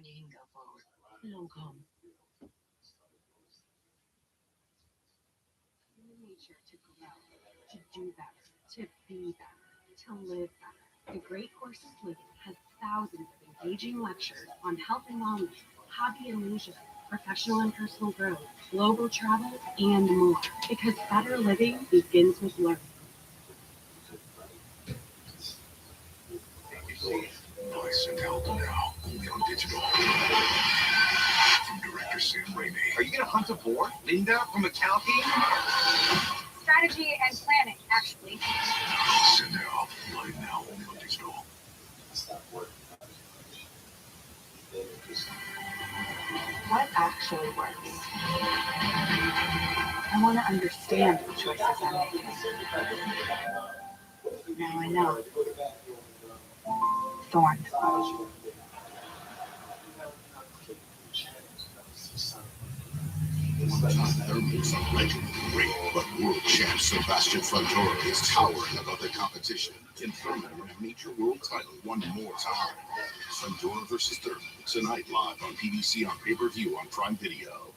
Nature to grow, to do better, to be better, to live better. The Great Courses Living has thousands of engaging lectures on health and wellness, hobby and leisure, professional and personal growth, global travel, and more. Because better living begins with learning. Voice and album now, only on digital. From director Sam Raimi. Are you gonna hunt a boar? Linda from accounting? Strategy and planning, actually. Sindel, live now, only on digital. What actually works? I want to understand the choices I'm making. Now I know. Thorn. Thermals are legend great, but world champ Sebastian Fundora is towering above the competition. Confirming a major world title one more time. Fundora versus Thurman tonight live on PBC on pay-per-view on Prime Video.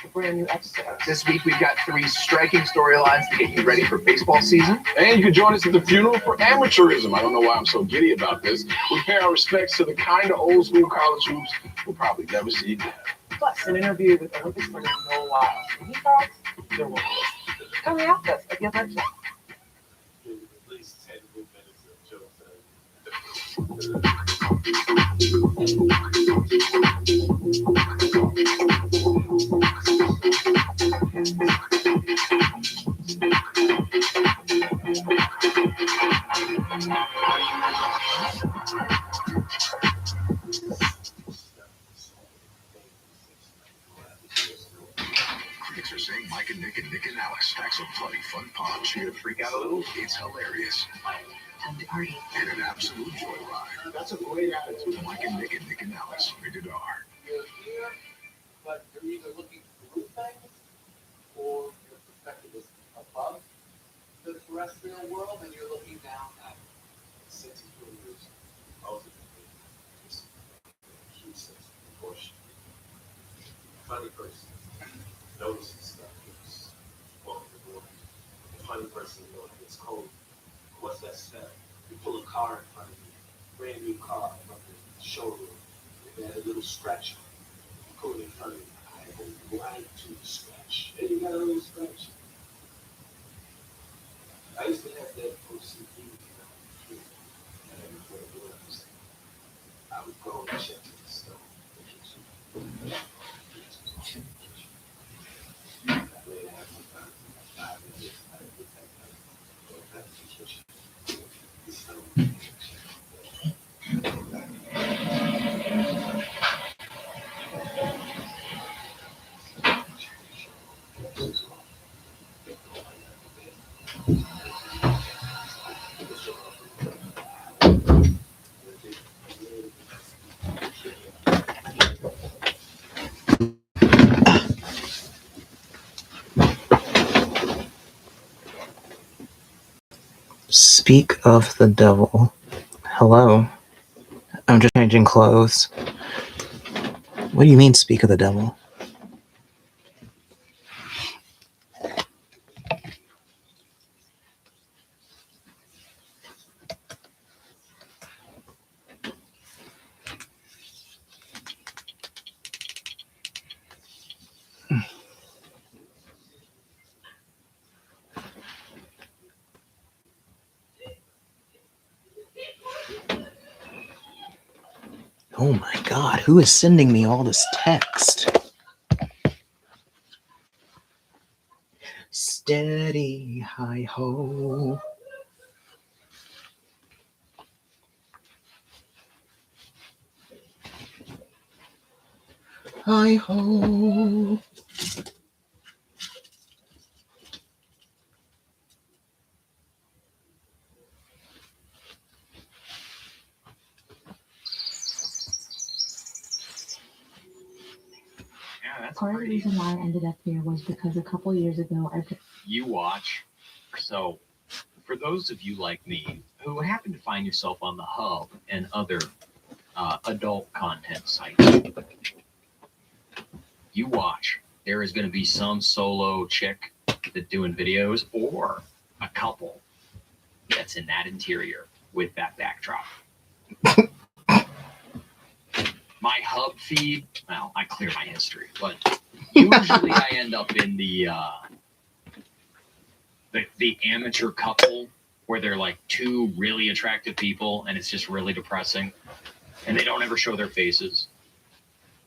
A brand new episode. This week we've got 3 striking storylines to get you ready for baseball season. And you can join us at the funeral for amateurism. I don't know why I'm so giddy about this. We pay our respects to the kind of old school college hoops we'll probably never see again. Plus, an interview with Olympic swimmer Noah Lyles. He thought there were coming out this again next week. At least 10 good minutes of jokes. Critics are saying Mike and Nick and Alex packs a bloody fun punch. Here to freak out a little, it's hilarious. Time to party. And an absolute joyride. That's a great attitude. Mike and Nick and Alex, rated R. You're here, but you're either looking through things or your perspective is above the terrestrial world and you're looking down at 60 kilometers of just huge sense of proportion. Funny person notices stuff. He's walking the door. A funny person, you know, it's cold. What's that smell? You pull a car in front of you, brand new car from the showroom. It had a little scratch on it. You pull it in front of you. I go right to the scratch. And you got a little scratch. I used to have that OCD. I would go and check the stuff. Speak of the devil. Hello. I'm just changing clothes. What do you mean, speak of the devil? Oh my God, who is sending me all this text? Steady, hi ho. Hi ho. Part of the reason why I ended up here was because a couple years ago You watch. So, the for those of you like me who happen to find yourself on the Hub and other adult content sites, you watch. There is going to be some solo chick that's doing videos or a couple that's in that interior with that backdrop. My Hub feed, well, I clear my history, but usually I end up in the amateur couple where they're like two really attractive people and it's just really depressing and they don't ever show their faces.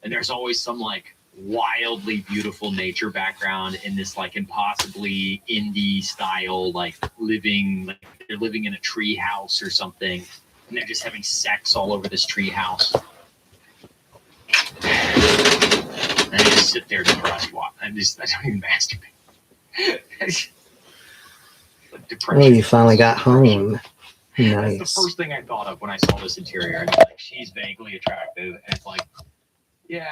And there's always some like wildly beautiful nature background in this like impossibly indie style, like they're living in a tree house or something and they're just having sex all over this tree house. And I just sit there depressed. I don't even masturbate. Depression. Oh, you finally got home. That's Nice. the first thing I thought of when I saw this interior. And like, she's vaguely attractive. And it's like, yeah,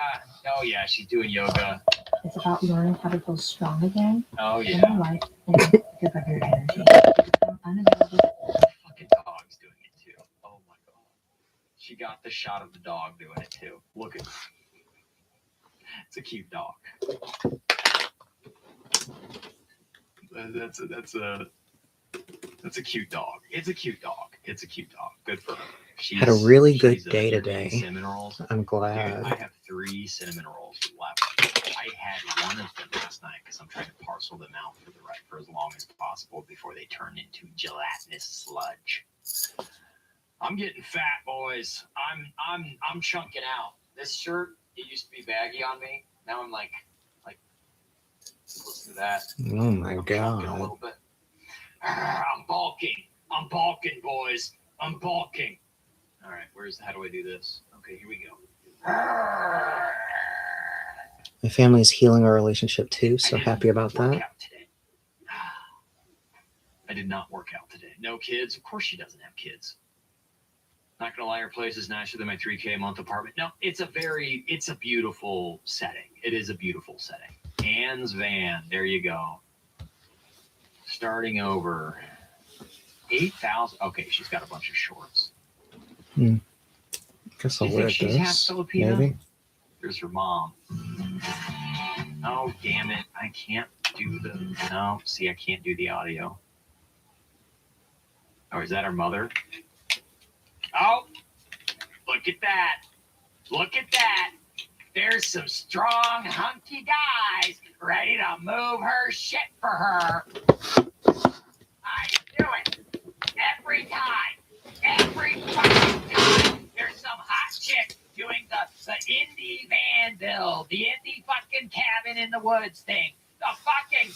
oh yeah, she's doing yoga. It's about learning how to feel strong again Oh in yeah. your life and give up your energy. Become unavailable. The fucking dog's doing it too. Oh my god. She got the shot of the dog doing it too. Look at it's a cute dog. That's a cute dog. It's a cute dog. It's a cute dog. Good for her. Had a really good she's, day you're today. getting cinnamon rolls. I'm Dude, glad. I have 3 cinnamon rolls left. I had one of them last night because I'm trying to parcel them out for as long as possible before they turn into gelatinous sludge. I'm getting fat, boys. I'm chunking out. This shirt, it used to be baggy on me. Now I'm like listen to that. Oh my I'm chunking a god. little bit. I'm bulking. I'm bulking, boys. I'm bulking. All right, how do I do this? Okay, here we go. My family's healing our relationship too, so happy about Work that. out today. I did not work out today. No kids. Of course she doesn't have kids. Not gonna lie, her place is nicer than my 3K a month apartment. No, it's a beautiful setting. It is a beautiful setting. Anne's van. There you go. Starting over. 8,000. Okay, she's got a bunch of shorts. Guess I'll You wear think she's half this. Filipino? Maybe. There's her mom. Oh, damn it. I can't do no. See, I can't do the audio. Oh, is that her mother? Oh, look at that. Look at that. There's some strong, hunky guys ready to move her shit for her. I do it. Every time. Every fucking time. There's some hot chick doing the indie van build. The indie fucking cabin in the woods thing. The fucking,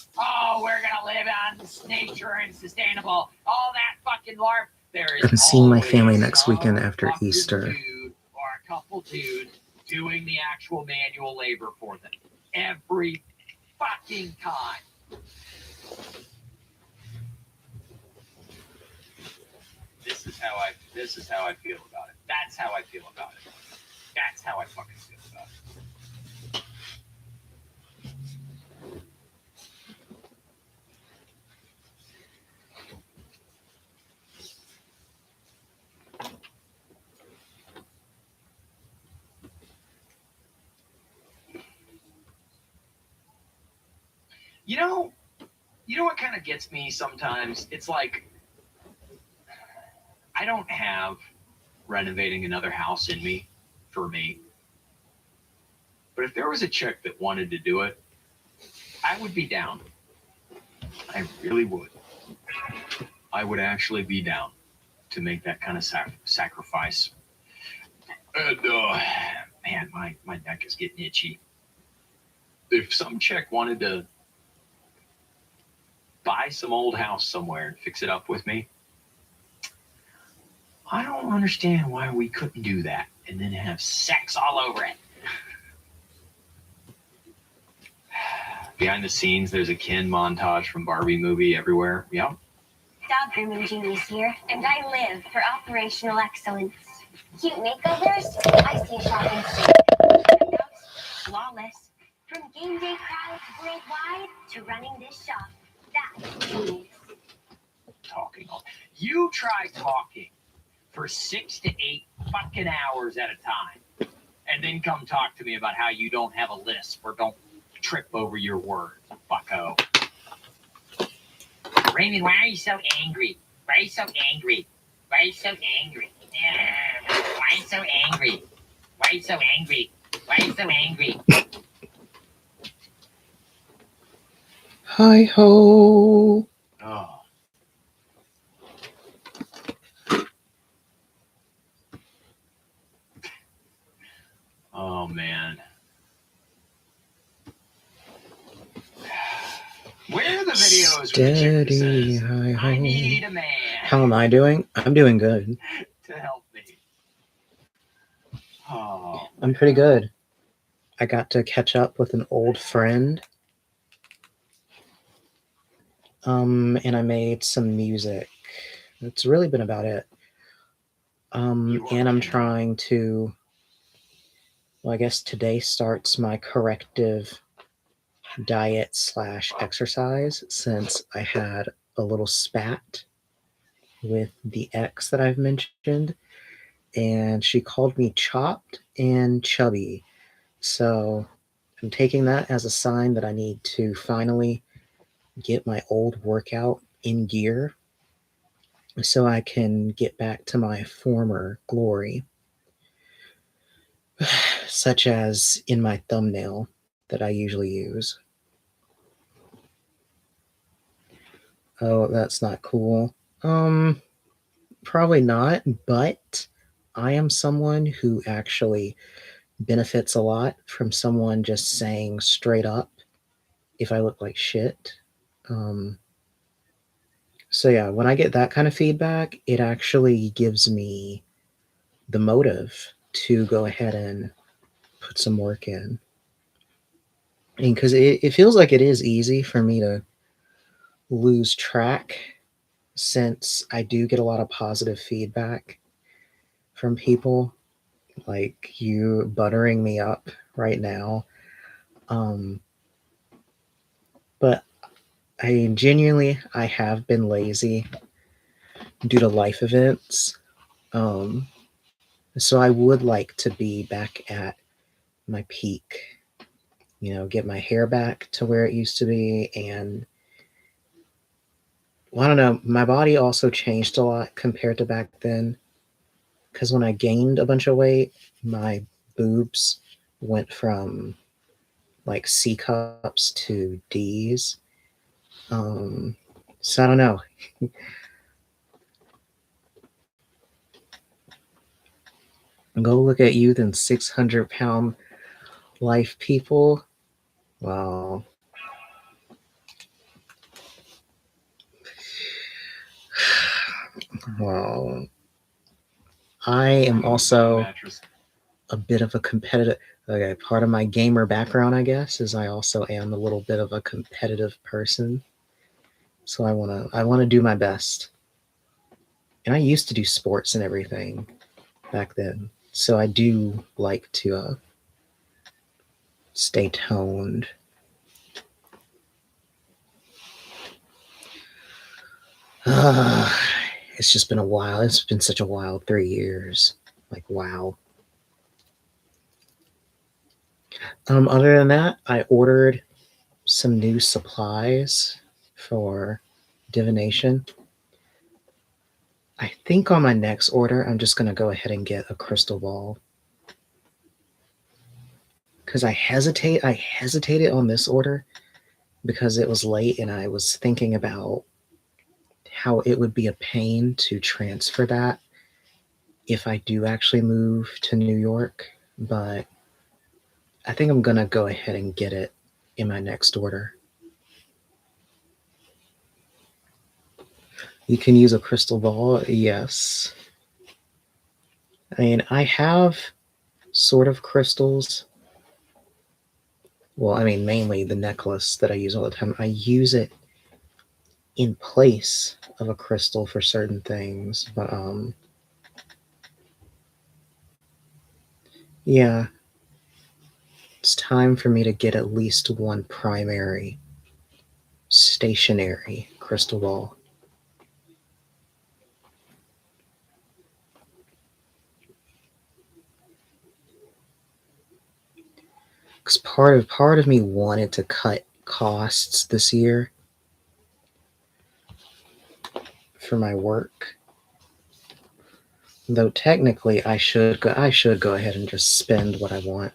we're gonna live on nature and sustainable. All that fucking LARP. There is I'm seeing my always family next some weekend after fucking Easter. dude or a couple dudes doing the actual manual labor for them. Every fucking time. This is how I feel about it. That's how I feel about it. That's how I fucking feel about it. You know what kind of gets me sometimes? It's like I don't have renovating another house in me for me. But if there was a chick that wanted to do it, I would be down. I really would. I would actually be down to make that kind of sacrifice. And, man, my neck is getting itchy. If some chick wanted to buy some old house somewhere and fix it up with me, I don't understand why we couldn't do that and then have sex all over it. Behind the scenes, there's a Ken montage from Barbie movie everywhere. Yep. Dog grooming Julie's here, and I live for operational excellence. Cute makeovers, I see a shopping spree. Flawless. From game day crowds worldwide to running this shop. That's Julie's. Talking You try talking for 6 to 8 fucking hours at a time, and then come talk to me about how you don't have a lisp or don't trip over your words, fucko. Raymond, why are you so angry? Why are you so angry? Why are you so angry? Why are you so angry? Why are you so angry? Why are you so angry? Hi ho. Oh. Oh man. Where are the videos where the chick that Steady, says, hi ho. I need a man How am I doing? I'm doing good. to help me? Oh, I'm pretty good. I got to catch up with an old friend. And I made some music. It's really been about it. And I'm trying to, well, I guess today starts my corrective diet / exercise since I had a little spat with the ex that I've mentioned, and she called me chopped and chubby. So I'm taking that as a sign that I need to finally get my old workout in gear so I can get back to my former glory, such as in my thumbnail that I usually use. Oh, that's not cool. Probably not, but I am someone who actually benefits a lot from someone just saying straight up if I look like shit. So yeah, when I get that kind of feedback, it actually gives me the motive to go ahead and put some work in. And because it feels like it is easy for me to lose track since I do get a lot of positive feedback from people like you buttering me up right now. But I genuinely, I have been lazy due to life events. So I would like to be back at my peak, get my hair back to where it used to be. And well, I don't know, my body also changed a lot compared to back then. Because when I gained a bunch of weight, my boobs went from like C cups to D's. So I don't know. Go look at you, then 600-pound life people. Wow. Well, I am also a bit of a competitive. Okay, part of my gamer background, I guess, is I also am a little bit of a competitive person. So I wanna do my best. And I used to do sports and everything back then, so I do like to stay toned. It's just been a while. It's been such a wild 3 years. Like, wow. Other than that, I ordered some new supplies for divination. I think on my next order, I'm just going to go ahead and get a crystal ball. Because I hesitated on this order because it was late and I was thinking about how it would be a pain to transfer that if I do actually move to New York. But I think I'm going to go ahead and get it in my next order. You can use a crystal ball, yes. I mean, I have sort of crystals. Well, I mean, mainly the necklace that I use all the time. I use it in place of a crystal for certain things, but yeah, it's time for me to get at least one primary stationary crystal ball. part of me wanted to cut costs this year for my work. Though technically I should go ahead and just spend what I want.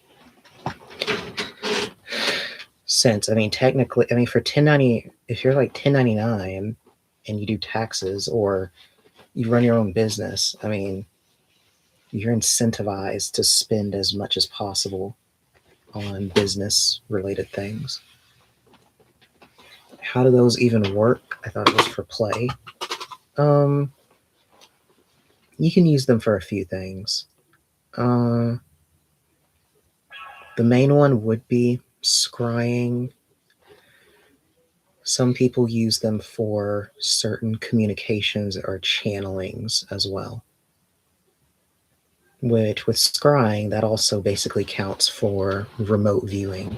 Since for 1090, if you're like 1099 and you do taxes or you run your own business, I mean, you're incentivized to spend as much as possible on business related things. How do those even work? I thought it was for play. You can use them for a few things. The main one would be scrying. Some people use them for certain communications or channelings as well. Which, with scrying, that also basically counts for remote viewing.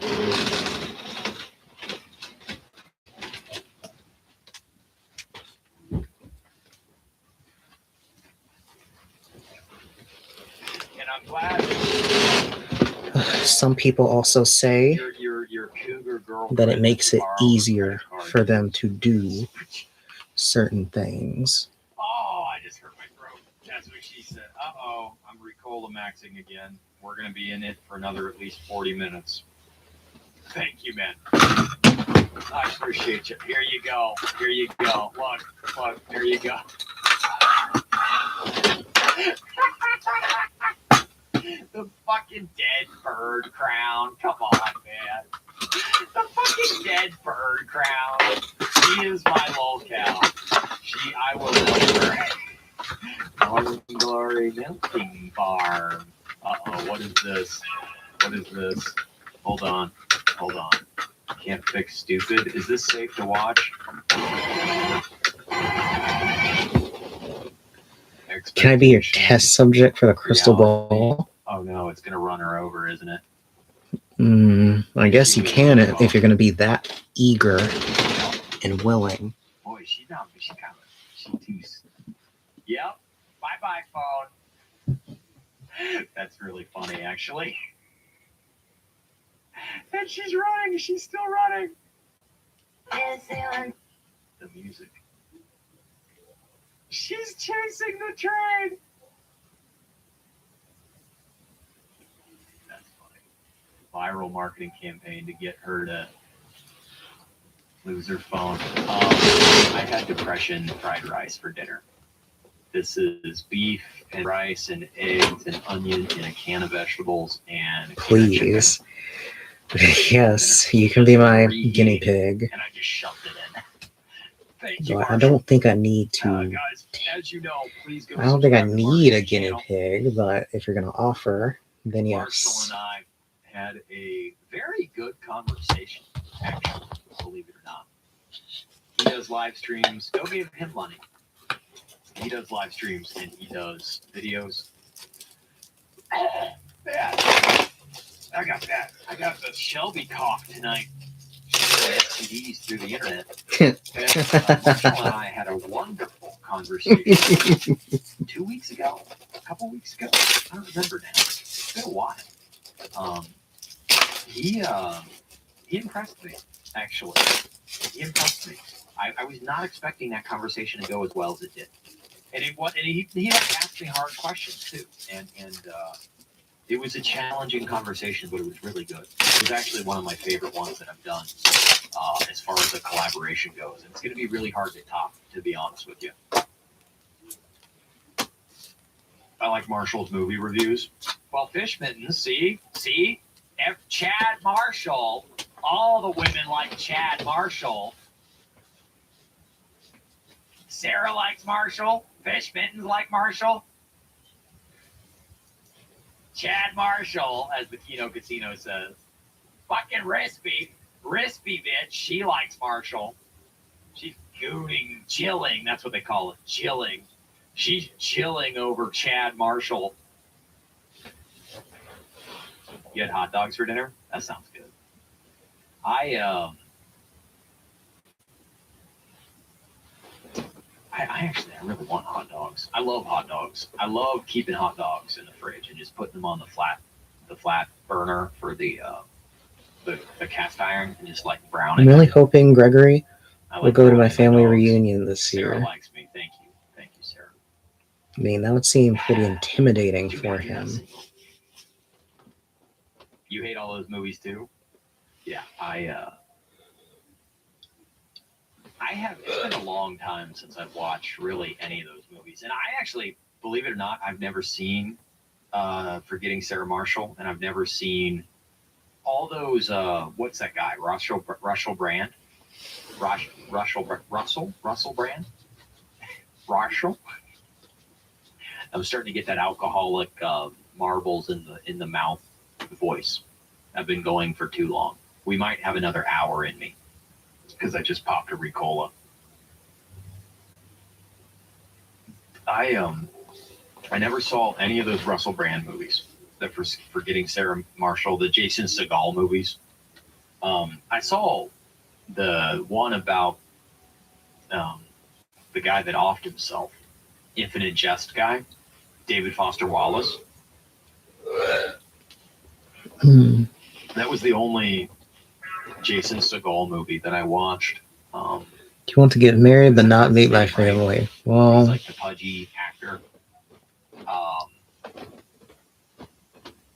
And I'm glad Some people also say your cougar girlfriend that it makes it borrowed easier my card. for them to do certain things. Oh, I just hurt my throat. That's what she said. Uh-oh, I'm Ricola maxing again. We're going to be in it for another at least 40 minutes. Thank you, man. I appreciate you. Here you go. Here you go. Look, here you go. The fucking dead bird crown. Come on, man. The fucking dead bird crown. She is my lolcow. I will love her. Morning Glory Milking Farm. Uh-oh, what is this? What is this? Hold on. Can't fix stupid. Is this safe to watch? Can I be your test subject for the crystal ball? Oh no, it's gonna run her over, isn't it? I guess you can if you're going to be that eager and willing. Boy, she's too. Yep. Bye, phone. That's really funny, actually. And she's running. She's still running. The music. She's chasing the train. That's funny. Viral marketing campaign to get her to lose her phone. I had depression fried rice for dinner. This is beef and rice and eggs and onion and a can of vegetables and please. Yes, you can be my guinea pig. And I just shoved it in. Thank you, I don't think I need to. guys, as you know, please go I don't think I subscribe to need a Marshall's guinea channel. pig, but if you're going to offer, then Marshall yes. and I had a very good conversation, actually, believe it or not. He does live streams. Go give him money. He does live streams and he does videos. I got that. I got the Shelby cough tonight. STDs through the internet. Marshall and I had a wonderful conversation 2 weeks ago, a couple weeks ago. I don't remember now. It's been a while. He impressed me, actually. He impressed me. I was not expecting that conversation to go as well as it did. And he asked me hard questions too. And it was a challenging conversation, but it was really good. It was actually one of my favorite ones that I've done as far as the collaboration goes. And it's going to be really hard to top, to be honest with you. I like Marshall's movie reviews. Well, Fish Mittens, see? Chad Marshall. All the women like Chad Marshall. Sarah likes Marshall. Fish Mittens like Marshall. Chad Marshall, as the Kino Casino says. Fucking Rispy bitch, she likes Marshall. She's chilling, that's what they call it, chilling. She's chilling over Chad Marshall. You had hot dogs for dinner? That sounds good. I really want hot dogs. I love hot dogs. I love keeping hot dogs in the fridge and just putting them on the flat burner for the the cast iron and just like brown I'm it. really hoping Gregory I will like go to my browning family dogs. reunion this Sarah year. likes me. Thank you, Sarah. I mean, that would seem pretty intimidating Too for bad you're not him. single. You hate all those movies too? Yeah, I have. It's been a long time since I've watched really any of those movies, and I actually, believe it or not, I've never seen Forgetting Sarah Marshall, and I've never seen all those. What's that guy? Russell Brand. Russell Brand. Russell. I'm starting to get that alcoholic marbles in the mouth voice. I've been going for too long. We might have another hour in me because I just popped a Ricola. I never saw any of those Russell Brand movies. That Forgetting Sarah Marshall, the Jason Segel movies. I saw the one about the guy that offed himself, Infinite Jest guy, David Foster Wallace. Hmm. That was the only Jason Segel movie that I watched. Do you want to get married but not meet my family? He's Well, like the pudgy actor.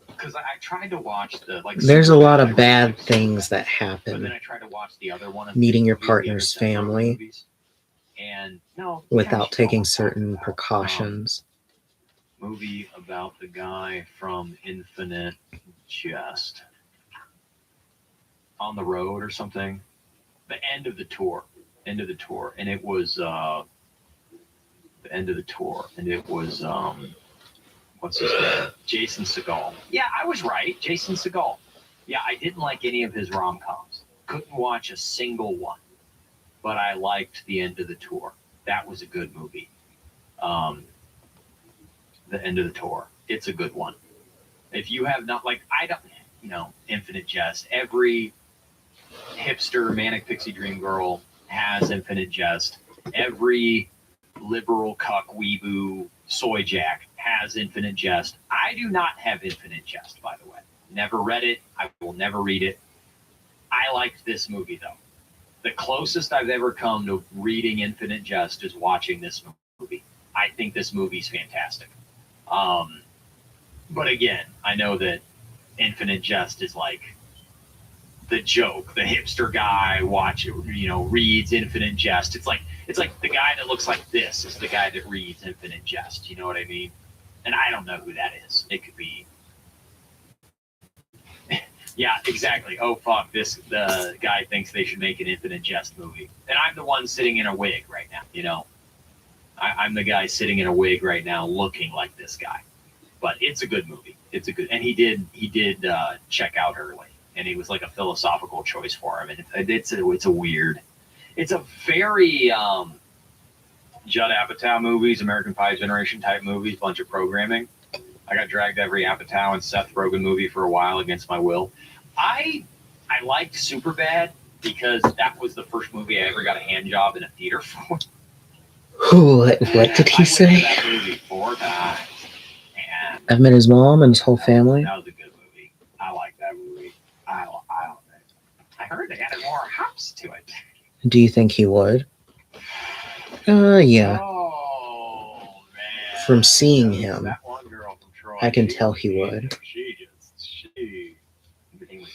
Because I tried to watch the like. there's a Superbad, lot I of really bad liked things that But then happen I tried to watch the other one. Of meeting his your movies, the other partner's Seth Rogen family movies. And no, without actually taking don't certain talk about, precautions. movie about the guy from Infinite Jest. On the Road or something. The end of the tour. And it was the end of the tour. And it was what's his name? Jason Segel. Yeah, I was right. Jason Segel. Yeah, I didn't like any of his rom-coms. Couldn't watch a single one. But I liked The End of the Tour. That was a good movie. The End of the Tour. It's a good one. If you have not, like, I don't, Infinite Jest. Every hipster manic pixie dream girl has Infinite Jest. Every liberal cuck weeboo soy jack has Infinite Jest. I do not have Infinite Jest, by the way. Never read it. I will never read it. I liked this movie, though. The closest I've ever come to reading Infinite Jest is watching this movie. I think this movie's fantastic. But again, I know that Infinite Jest is like the joke. The hipster guy reads Infinite Jest. It's like the guy that looks like this is the guy that reads Infinite Jest. You know what I mean? And I don't know who that is. It could be. Yeah, exactly. Oh fuck! The guy thinks they should make an Infinite Jest movie, and I'm the one sitting in a wig right now. I'm the guy sitting in a wig right now, looking like this guy. But it's a good movie. It's a good, and he did check out early, and it was like a philosophical choice for him, and it's a weird, it's a very Judd Apatow movies, American Pie generation type movies, bunch of programming. I got dragged every Apatow and Seth Rogen movie for a while against my will. I liked Superbad because that was the first movie I ever got a hand job in a theater for. What did he say? That movie 4 times. And I've met his mom and his whole family. that was a good movie. I like that movie. I heard they added more hops to it. Do you think he would? Yeah. Oh man! From seeing him, that one girl from Troy, I can tell he would. Her name was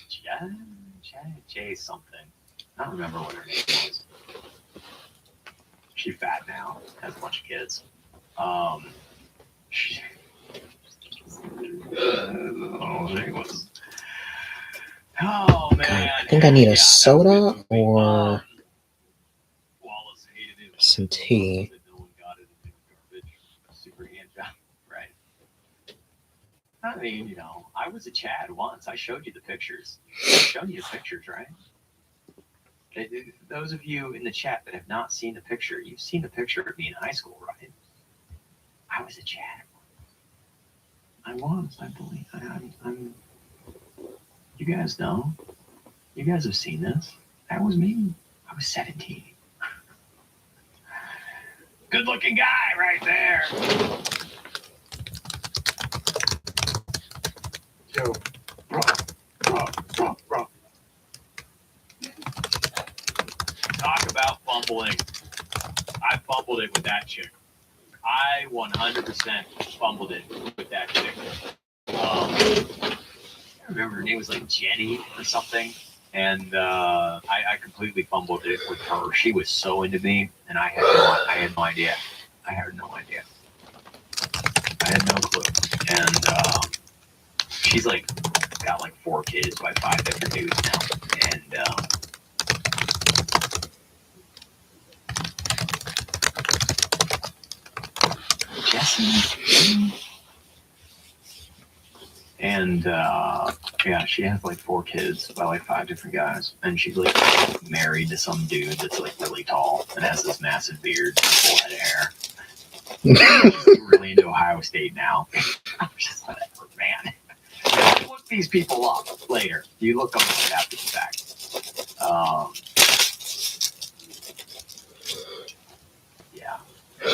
Jay something. I don't remember what her name was. She's fat now, has a bunch of kids. She was. Oh man! God, I think I need a soda that was or Wallace hated it. some tea. No one got it. It was garbage. Super hand job, right? I mean, I was a Chad once. I showed you the pictures. I showed you the pictures, right? Those of you in the chat that have not seen the picture, you've seen the picture of me in high school, right? I was a Chad. I believe. I'm. You guys know. You guys have seen this. That was me. I was 17. Good looking guy right there. Yo, bro. I fumbled it with that chick. I 100% fumbled it with that chick. I remember her name was like Jenny or something, and I completely fumbled it with her. She was so into me, and I had no idea. I had no idea. I had no clue. And she's like got like 4 kids by 5 different dudes now, and Jesse. And yeah, she has like 4 kids by like 5 different guys, and she's like married to some dude that's like really tall and has this massive beard, and full head of hair. She's really into Ohio State now. I'm just whatever, man. Look these people up later. You look them up after the fact. Yeah.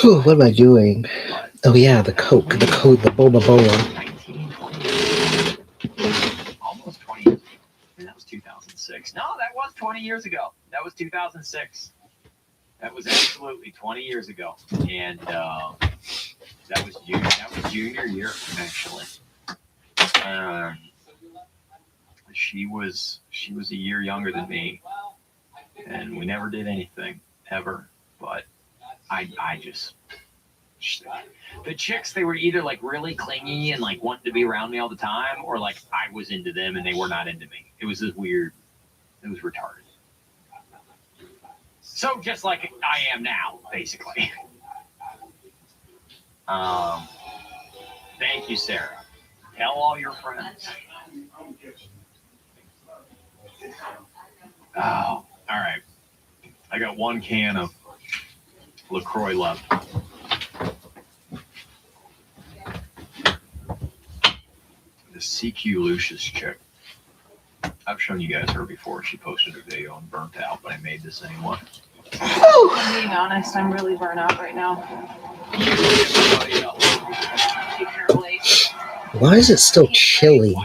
What am I doing? Oh yeah, the Coke, the Boba Bola. 19, 20, almost 20 years ago. That was 2006. No, that was 20 years ago. That was 2006. That was absolutely 20 years ago. And that was junior year, actually. She was a year younger than me, and we never did anything ever. But I just the chicks, they were either like really clingy and like wanting to be around me all the time, or like I was into them and they were not into me. It was this weird. It was retarded. So just like I am now, basically. Thank you, Sarah. Tell all your friends. Oh, all right. I got 1 can of LaCroix left. The CQ Lucius chick. I've shown you guys her before. She posted a video on Burnt Out, but I made this anyway. I'm being honest, I'm really burnt out right now. Why is it still chilly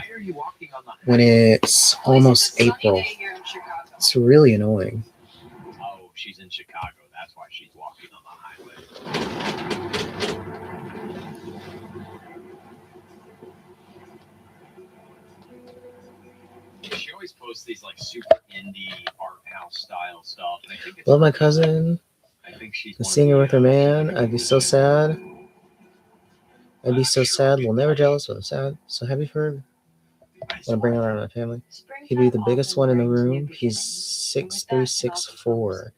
when it's almost April? It's really annoying. Oh, she's in Chicago. That's why she's walking on the highway. She always posts these like super indie art house style stuff. And I think it's Love my cousin. I think she's The singer with her man. I'd be so sad. I'd be so sad. Well, never jealous, but I'm sad. So happy for her. When I bring her around my family. He'd be the biggest one in the room. He's 6'3", 6'4".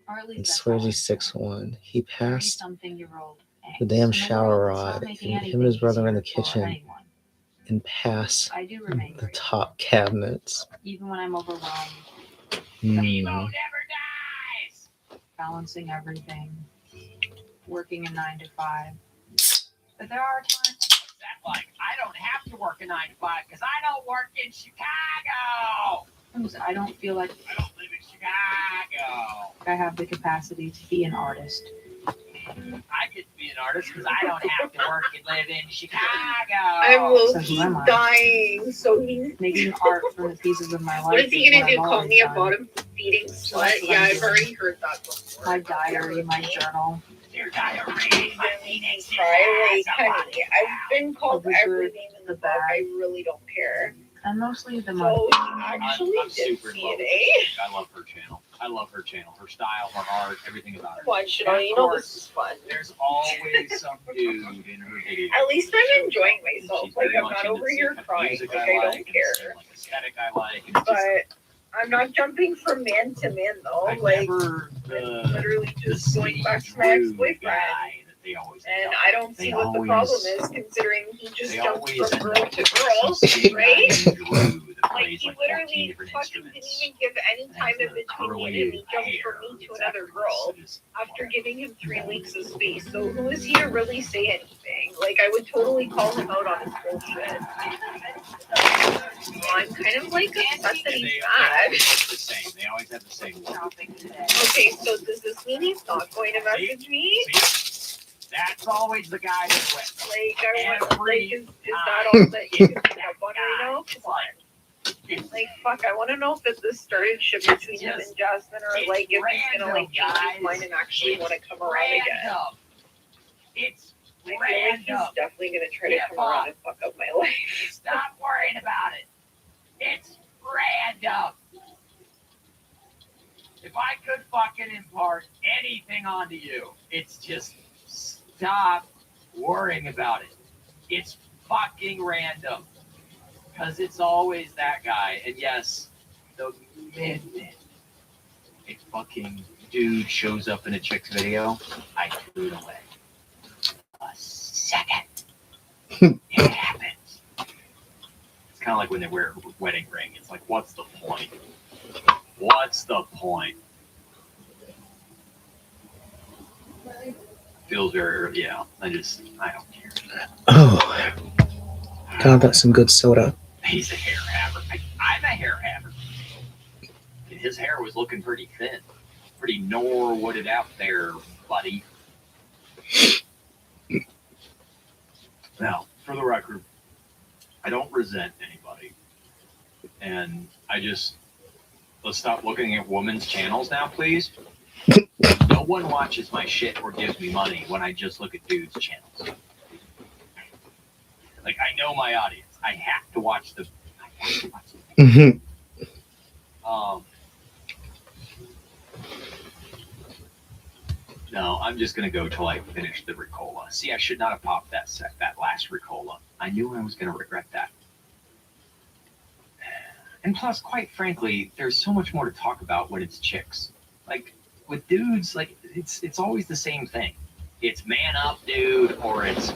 I swear he's 6'1". He passed the damn shower rod. And him and his brother were in the kitchen and passed the top cabinets. Even when I'm overwhelmed, balancing everything, working a 9 to 5. But there are times. What's that like? I don't have to work a 9 to 5 because I don't work in Chicago. I don't feel like I don't live in Chicago. I have the capacity to be an artist. I could be an artist because I don't have to work and live in Chicago. I'm low-key dying, so he's making art from the pieces of my life. What is he gonna do? Call me a bottom-feeding slut? Yeah, I've already heard that before. My diary, my journal. Your diary, my Phoenix. Like, honey, I've been called every name in the book. I really don't care. And mostly the So he actually I'm did super in love with CNA. her. I love her channel. I love her channel. Her style, her art, everything about her. Watch it And on. of You know course, this is fun. There's always some dude in her video. At least I'm enjoying myself. She's Like, very I'm much not into over the here kind of crying. music Like, I I like, don't and the care. same, like, aesthetic I like. And it's just, But I'm not jumping from man to man, though. I Like, never I'm literally the just going back to my Drew ex-boyfriend. guy that they always And end up I don't see They what the always- problem is, considering he just they jumped always from end girl up to with girl, some skinny guy right? named Drew that Like, plays he like 14 literally different fucking didn't instruments. even give any time in between me, and he jumped from me to another girl after giving him 3 weeks of space. So who is he to really say anything? Like, I would totally call him out on his bullshit. I'm kind of like upset that And he's they mad. always look the same. They always have the same look. Okay, so does this mean he's not going to message me? See? That's always the guy that wins. Like, I want, Every like, is that all that you can pick up on right now? Come on. Like, fuck, I want to know if this started shit between him and Jasmine, or like if he's gonna like change his mind and actually want to come around again. It's I feel like he's definitely gonna try to come around and fuck up my life. Stop worrying about it. It's random. If I could fucking impart anything onto you, it's just stop worrying about it. It's fucking random. Because it's always that guy. And yes, the minute a fucking dude shows up in a chick's video, I threw it away. A second. It happens. It's kind of like when they wear a wedding ring. It's like, what's the point? What's the point? Feels very, yeah, I don't care. Oh, God, that's some good soda. He's a hair haver. I'm a hair haver. And his hair was looking pretty thin. Pretty Norwooded out there, buddy. Now, for the record, I don't resent anybody. And let's stop looking at women's channels now, please. No one watches my shit or gives me money when I just look at dudes' channels. Like, I know my audience. I have to watch them. Mm-hmm. No, I'm just gonna go till I finish the Ricola. See, I should not have popped that last Ricola. I knew I was gonna regret that. And plus, quite frankly, there's so much more to talk about when it's chicks. Like with dudes, like it's always the same thing. It's man up, dude, or it's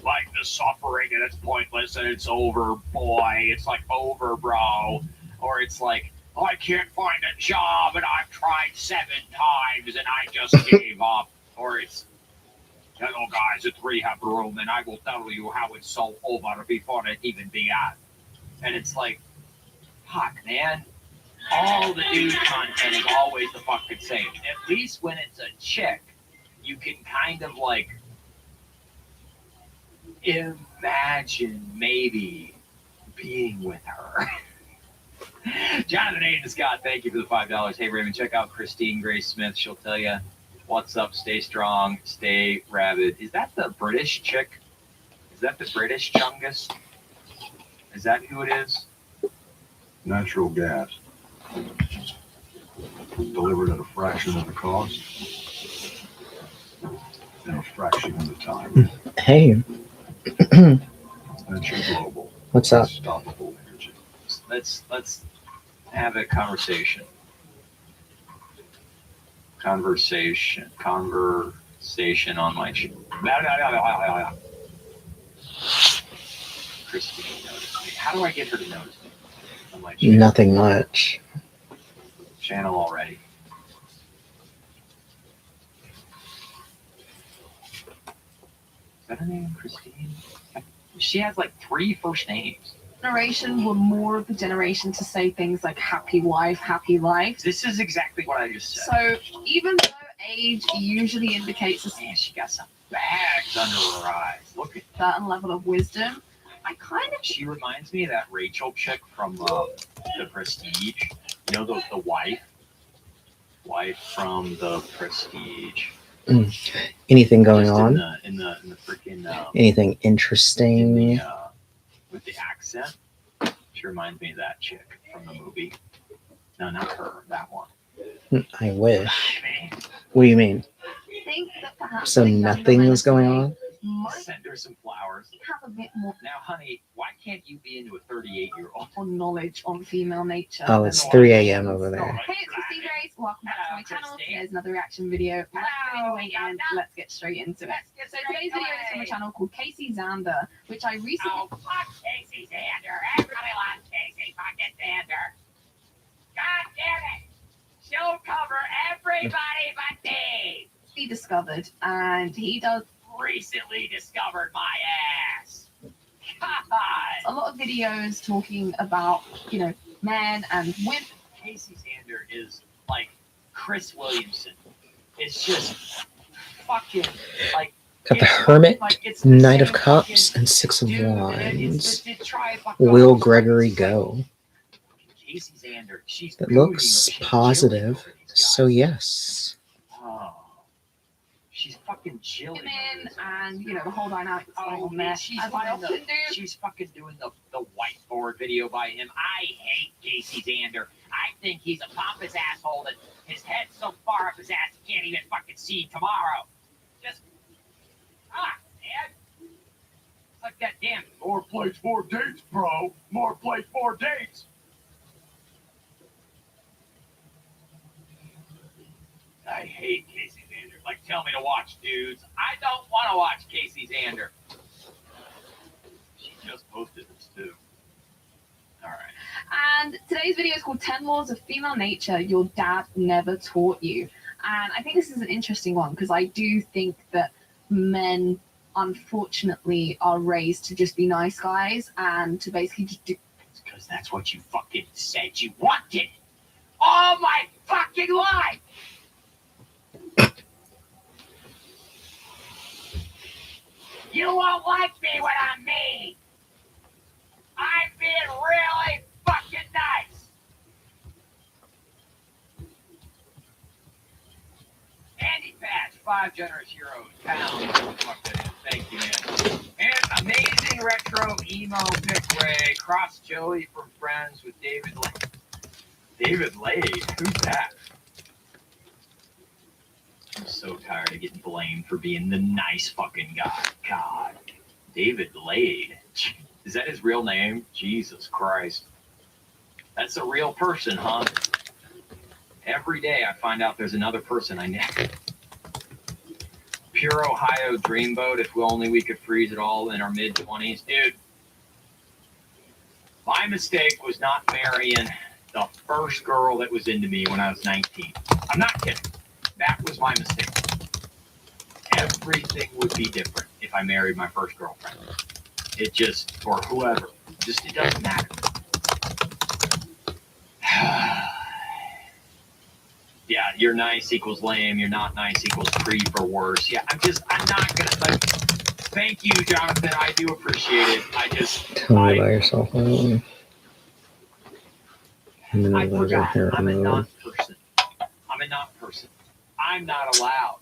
like the suffering and it's pointless and it's over, boy. It's like over, bro. Or it's like, oh, I can't find a job and I've tried 7 times and I just gave up. Or it's, hello guys, it's rehab room and I will tell you how it's so over before it even began. And it's like, fuck, man. All the dude content is always the fucking same. At least when it's a chick, you can kind of like imagine maybe being with her. Jonathan Aiden Scott, thank you for the $5. Hey Raymond, check out Christine Grace Smith. She'll tell you what's up. Stay strong, stay rabid. Is that the British chick? Is that the British Chungus? Is that who it is? Natural gas. Delivered at a fraction of the cost and a fraction of the time. Hey. Venture Global. What's up? Unstoppable energy. Let's have a conversation. Conversation on my channel. Christine noticed me. How do I get her to notice me on my channel? Nothing much. Channel already. Is that her name, Christine? She has like 3 first names. Generation were more of the generation to say things like happy wife, happy life. This is exactly what I just said. So even though age usually indicates a Man, she got some bags under her eyes. Look at certain level of wisdom, I kind of She reminds me of that Rachel chick from The Prestige. You know, the wife from The Prestige. Anything going Just on? in the freaking Anything interesting? with the accent. She reminds me of that chick from the movie. No, not her. That one. I wish. What do you mean? think that perhaps So the younger nothing is going on? might Send her some flowers. have a bit more Now, honey, why can't you be into a 38-year-old? knowledge on female nature. Oh, it's 3 a.m. over there. Hey, it's Christine Grace. Welcome back to my channel. Here's another reaction video. Let's go anyway, and let's get straight into it. So today's video is from a channel called Casey Zander, which I recently... Oh, fuck Casey Zander. Everybody loves Casey fucking Zander. God damn it. She'll cover everybody but me. discovered, and he does Recently discovered my ass. God. a lot of videos talking about, you know, men and women. Casey Zander is like Chris Williamson. It's just fucking like Got the Hermit, Knight of Cups, and Six of Wands. Will Gregory go? Casey Xander, she's It booting looks shit, positive. chilling over these So guys. yes. Oh, she's fucking chilling. Him in and, you know, the whole dynamic is going Oh, on man, there. she's As I doing often do. she's fucking doing the whiteboard video by him. I hate Casey Xander. I think he's a pompous asshole that his head's so far up his ass he can't even fucking see tomorrow. Just, man. It's like that damn. More plates, more dates, bro. More plates, more dates. I hate Casey Xander. Like, tell me to watch dudes. I don't want to watch Casey Xander. She just posted this too. All right. And today's video is called 10 Laws of Female Nature Your Dad Never Taught You. And I think this is an interesting one because I do think that men, unfortunately, are raised to just be nice guys and to basically just do. Because that's what you fucking said you wanted. All my fucking life. You won't like me when I'm mean. I'm being really fucking nice. Andy Patch, 5 generous euros, pounds. Fuck that is. Thank you, man. And amazing retro emo pick Ray. Cross Joey from Friends with David Lade. David Lade? Who's that? I'm so tired of getting blamed for being the nice fucking guy. God. David Lade. Is that his real name? Jesus Christ. That's a real person, huh? Every day I find out there's another person I know. Pure Ohio Dreamboat, if only we could freeze it all in our mid-20s. Dude, my mistake was not marrying the first girl that was into me when I was 19. I'm not kidding. That was my mistake. Everything would be different if I married my first girlfriend. It just, or whoever, just it doesn't matter. Yeah, you're nice equals lame. You're not nice equals creep or worse. Yeah, I'm not gonna, like, thank you, Jonathan. I do appreciate it. Tell me about yourself. I'm I forgot. I'm a not person. I'm a not person. I'm not allowed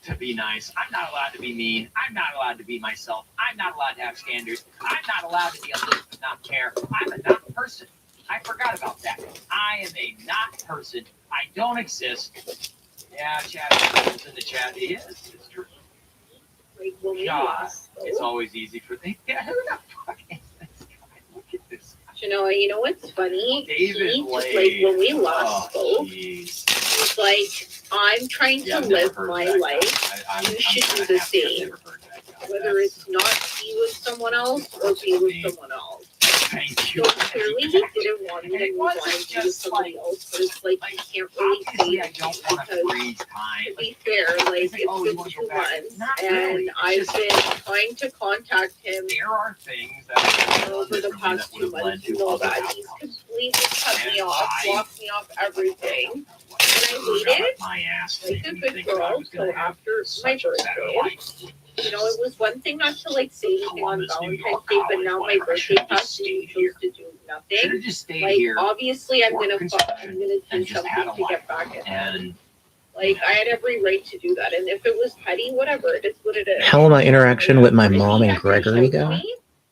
to be nice. I'm not allowed to be mean. I'm not allowed to be myself. I'm not allowed to have standards. I'm not allowed to be aloof and not care. I'm a not person. I forgot about that. I am a not person. I don't exist. Yeah, Chad is in the chat. It is. It's true. Like when we God, lost, it's always easy for me. Yeah, who the fuck is this guy? Look at this. You know what's funny? David He, Lade. like when we last spoke, jeez. it's like I'm trying Yeah, to I've never live heard my that life. guy. You should do the same. Whether it's not be with someone else or be with someone else. Thank you. So clearly he didn't want me to move on to be with somebody else, but it's like you can't really say I it don't want to because freeze time. to be fair, like it's been 2 months and I've been trying to contact him There are things that over the past 2 months. You know that he's completely cut me off, blocked me off everything. And I waited my ass. like a good girl till after my birthday. You know, it was one thing not to like say anything on Valentine's Day, but now my birthday passed and you chose to do nothing. Just stayed Like here. obviously I'm gonna do something to get back at him. Like I had every right to do that, and if it was petty, whatever, it is what it is. How will my interaction with my mom and Gregory go?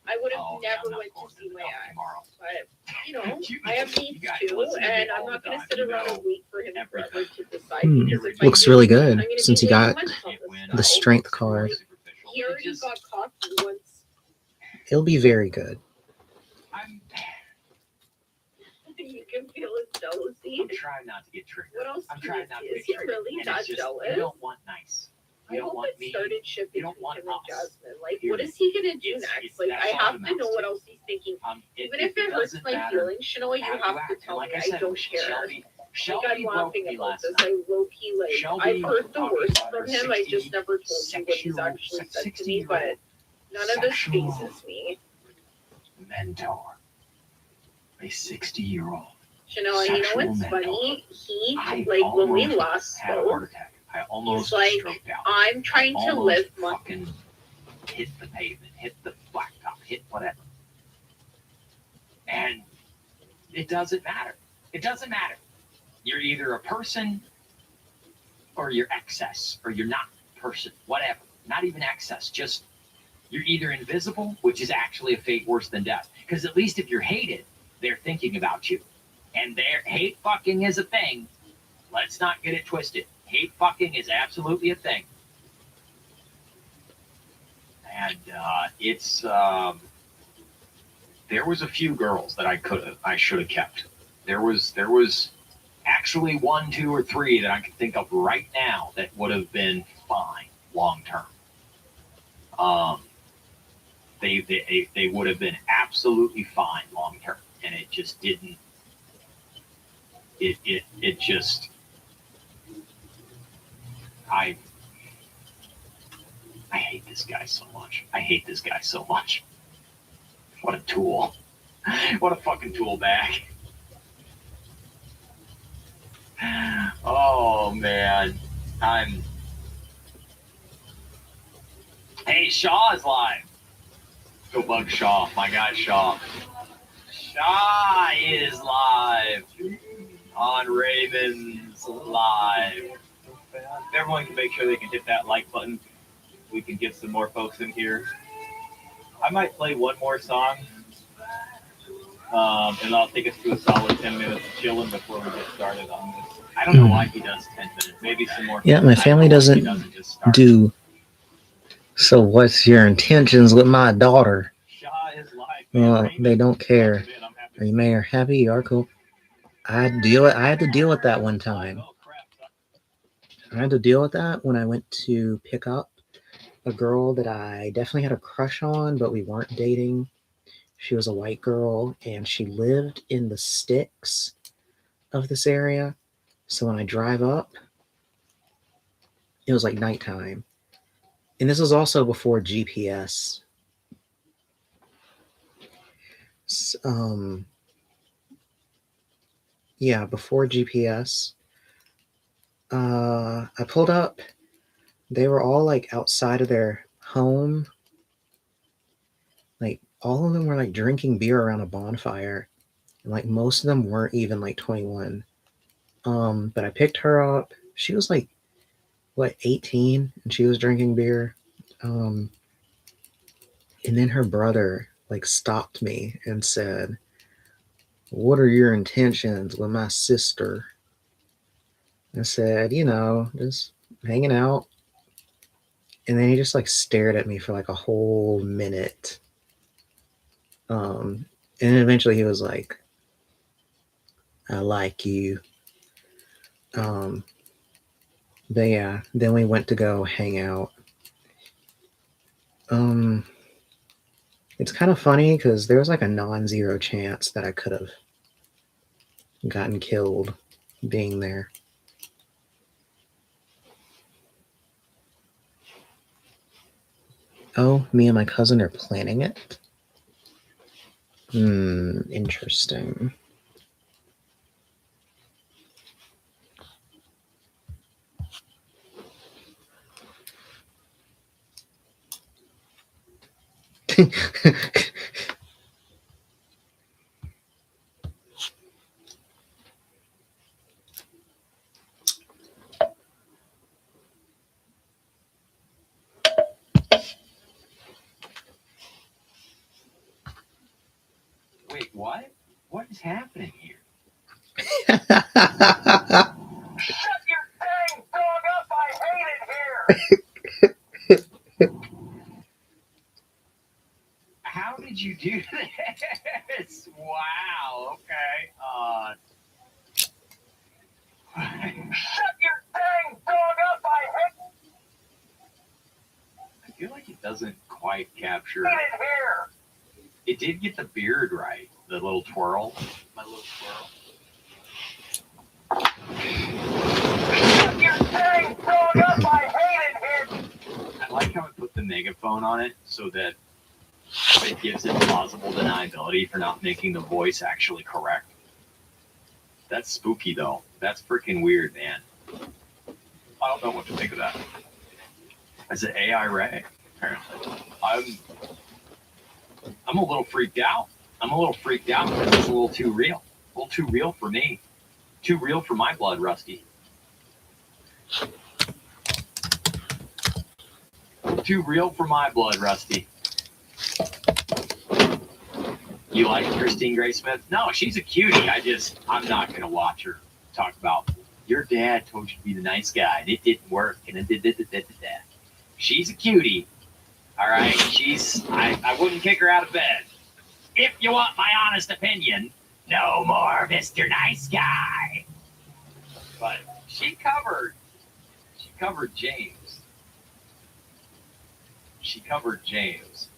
I would have never went to see my ex, but you know, I have needs too, and I'm not gonna sit around and wait for him forever to decide. Because if I Looks do, really I'm good gonna since be he way got too much on this the guy. strength card. He already got cocky once. It'll be very good. You can feel his jealousy. I'm trying not to get triggered. What else? I'm trying not to is get he triggered. really And that it's just, jealous? you don't want nice. You I don't hope want it me. started shipping You don't want him and us. Jasmine. Like, Period. what is he gonna do It's- next? Like, that's I all have it to know amounts what to. else he's thinking. Even It if it hurts doesn't my matter feelings, Shanoa, you how have you to act. tell Like me. I I said, don't care. Shelby Like, I'm broke laughing me about last this. night. I low-key, like, Shelby I've heard the talking worst about from her him. I just 60 never told you what he's actually said to me, but none of this sexual phases me. mentor. A 60-year-old. Shanoa, you know Sexual what's mentor. funny? He, I like, when we almost last had a heart spoke, attack. I almost he's like, stroked out. I'm trying to Almost live my... fucking hit the pavement, hit the blacktop, hit whatever. And It doesn't matter. It doesn't matter. You're either a person or you're excess, or you're not person, whatever. Not even excess, just you're either invisible, which is actually a fate worse than death. Because at least if you're hated, they're thinking about you. And hate fucking is a thing. Let's not get it twisted. Hate fucking is absolutely a thing. And it's there was a few girls that I should have kept. There was actually 1, 2, or 3 that I can think of right now that would have been fine long term. They would have been absolutely fine long term, and it just didn't. It just. I hate this guy so much. I hate this guy so much. What a tool. What a fucking tool bag. Oh, man. Hey, Shaw is live. Go bug Shaw. My guy, Shaw. Shaw is live on Ravens Live. Everyone can make sure they can hit that like button. We can get some more folks in here. I might play one more song, and I'll take us to a solid 10 minutes of chilling before we get started on this. I don't know why he does 10 minutes. Maybe some more. Yeah, my family doesn't do. So what's your intentions with my daughter? Well, they don't care. Are you mayor happy? You are cool. I had to deal with that one time. I had to deal with that when I went to pick up a girl that I definitely had a crush on, but we weren't dating. She was a white girl, and she lived in the sticks of this area. So when I drive up, it was like nighttime. And this was also before GPS. Yeah, before GPS. I pulled up. They were all like outside of their home. Like all of them were like drinking beer around a bonfire. And like most of them weren't even like 21. But I picked her up. She was like, what, 18? And she was drinking beer. And then her brother like stopped me and said, "What are your intentions with my sister?" I said, just hanging out. And then he just like stared at me for like a whole minute. And eventually he was like, "I like you." But yeah, then we went to go hang out. It's kind of funny because there was like a non-zero chance that I could have gotten killed being there. Oh, me and my cousin are planning it? Interesting. Wait, what? What is happening here? Shut your dang dog up! I hate it here! How did you do this? Wow, okay. Shut your dang dog up! I hate I feel like it doesn't quite capture. it here! It did get the beard right, the little twirl. My little twirl. Shut your dang dog up! I hate it here! I like how it put the megaphone on it so that it gives it plausible deniability for not making the voice actually correct. That's spooky though. That's freaking weird, man. I don't know what to think of that. As an AI Ray, apparently. I'm a little freaked out. I'm a little freaked out because it's a little too real. Well, too real for me. Too real for my blood, Rusty. Too real for my blood, Rusty. You like Christine Gray Smith? No, she's a cutie. I'm not going to watch her talk about your dad told you to be the nice guy and it didn't work and it did. She's a cutie. All right. I wouldn't kick her out of bed. If you want my honest opinion, no more Mr. Nice Guy. But she covered James. She covered James,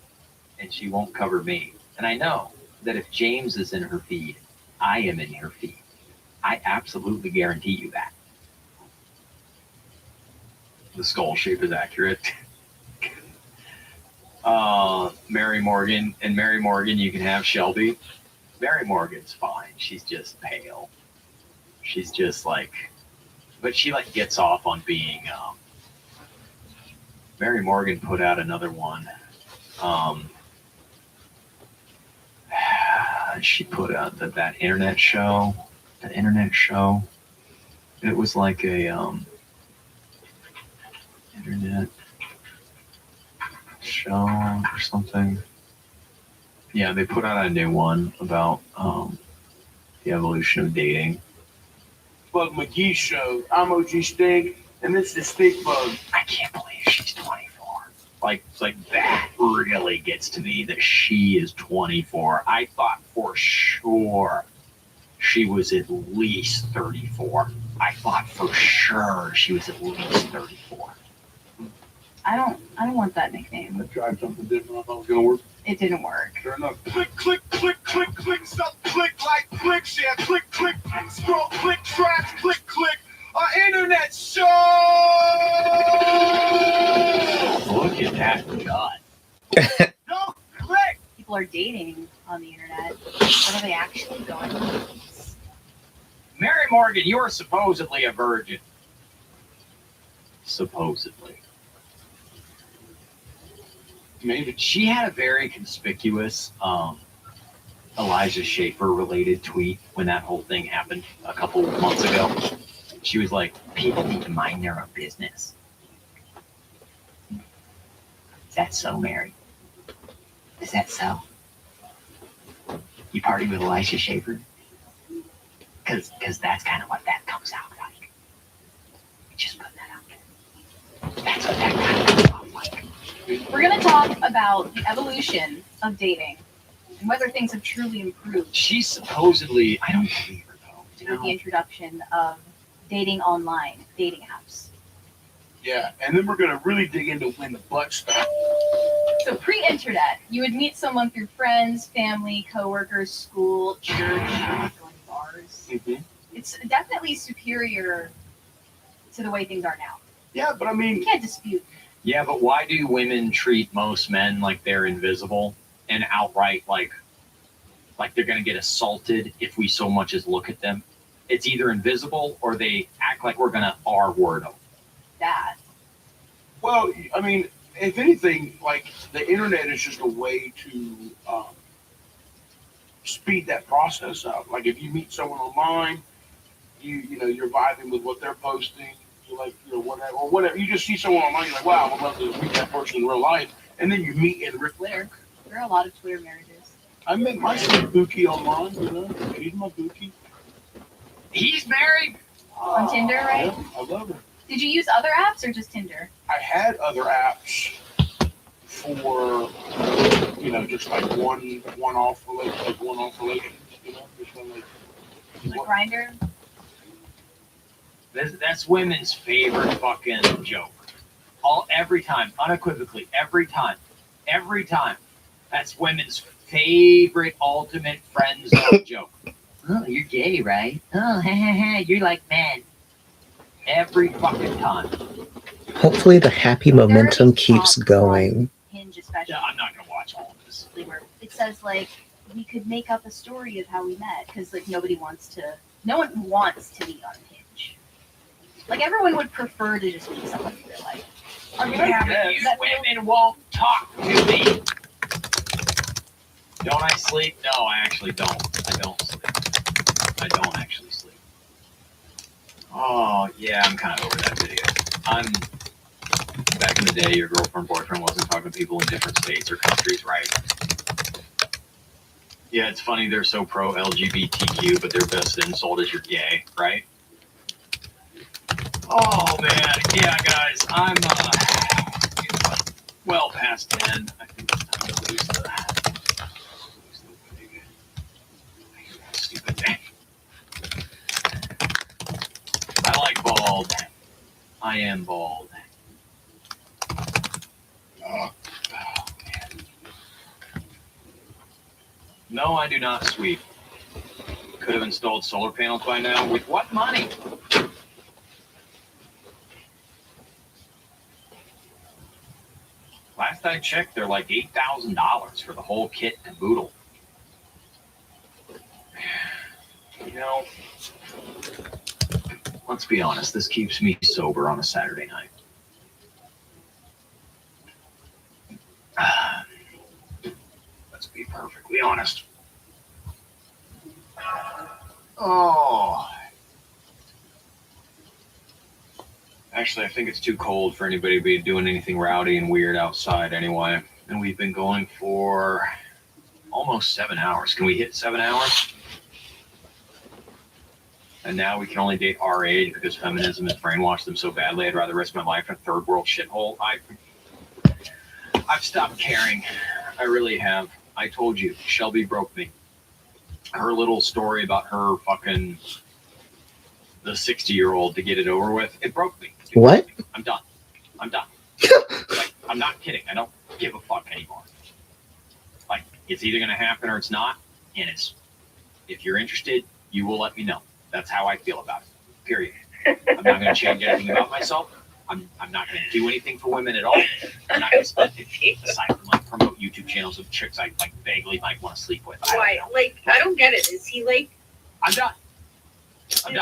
and she won't cover me. And I know that if James is in her feed, I am in her feed. I absolutely guarantee you that. The skull shape is accurate. Mary Morgan, you can have Shelby. Mary Morgan's fine. She's just pale. She's just but she gets off on being, Mary Morgan put out another one. She put out that internet show. It was like a, internet show or something. Yeah, they put out a new one about the evolution of dating. Bug McGee show. I'm OG Stink, and this is Stink Bug. I can't believe she's 24. Like that really gets to me that she is 24. I thought for sure she was at least 34. I thought for sure she was at least 34. I don't want that nickname. I tried something different. I thought it was gonna work. It didn't work. Sure enough. Click, click, click, click, click, stop, click, like, click, share, click, click, scroll, click, trash, click, click, internet show! Look at that gut. No, click! People are dating on the internet. What are they actually going on? Mary Morgan, you are supposedly a virgin. Supposedly. Maybe she had a very conspicuous Elijah Schaefer related tweet when that whole thing happened a couple of months ago. She was like, people need to mind their own business. Is that so, Mary? Is that so? You party with Elijah Schaefer? Because that's kind of what that comes out like. Just put that out there. That's what that kind of comes out like. We're going to talk about the evolution of dating and whether things have truly improved. She's supposedly, I don't believe her though. With the introduction of dating online, dating apps. Yeah, and then we're gonna really dig into when the butt stopped. So pre-internet, you would meet someone through friends, family, coworkers, school, church, going to bars. Mm-hmm. It's definitely superior to the way things are now. Yeah, but I mean, You can't dispute. Yeah, but why do women treat most men like they're invisible and outright like they're gonna get assaulted if we so much as look at them? It's either invisible or they act like we're gonna R-word them. That. Well, I mean, if anything, like the internet is just a way to speed that process up. Like if you meet someone online, you're vibing with what they're posting. You like, whatever. You just see someone online, you're like, wow, I would love to meet that person in real life. And then you meet in real life. There are a lot of Twitter marriages. I met my sweet Buki online, She's my Buki. He's married. On Tinder, right? Yeah, I love her. Did you use other apps or just Tinder? I had other apps for, just like one-off relations, just one Like Grindr? That's women's favorite fucking joke. Every time, unequivocally, every time. That's women's favorite ultimate friend zone joke. Oh, you're gay, right? Oh, you're like men. Every fucking time. Hopefully the happy momentum keeps going. Hinge especially. Yeah, I'm not gonna watch all of this. Where it says we could make up a story of how we met because no one wants to meet on Hinge. Everyone would prefer to just meet someone in real life. You women won't talk to me. Don't I sleep? No, I actually don't. I don't sleep. I don't actually sleep. Oh, yeah, I'm kind of over that video. Back in the day, your girlfriend, boyfriend wasn't talking to people in different states or countries, right? Yeah, it's funny they're so pro LGBTQ, but their best insult is you're gay, right? Oh, man. Yeah, guys, I'm well past 10. I think it's time to lose the wig. Stupid thing. I like bald. I am bald. Oh, man. No, I do not sweep. Could have installed solar panels by now. With what money? Last I checked, they're like $8,000 for the whole kit and boodle. You know, let's be honest, this keeps me sober on a Saturday night. Let's be perfectly honest. Oh. Actually, I think it's too cold for anybody to be doing anything rowdy and weird outside anyway. And we've been going for almost 7 hours. Can we hit 7 hours? And now we can only date our age because feminism has brainwashed them so badly. I'd rather risk my life in a third world shithole. I've stopped caring. I really have. I told you, Shelby broke me. Her little story about her fucking the 60-year-old to get it over with, it broke me. What? I'm done. Like, I'm not kidding. I don't give a fuck anymore. Like, it's either gonna happen or it's not, and if you're interested, you will let me know. That's how I feel about it. Period. I'm not gonna change anything about myself. I'm not gonna do anything for women at all. I'm not gonna spend it aside from like promote YouTube channels of chicks I like vaguely might want to sleep with. Why? Like, I don't get it. Is he like? I'm done.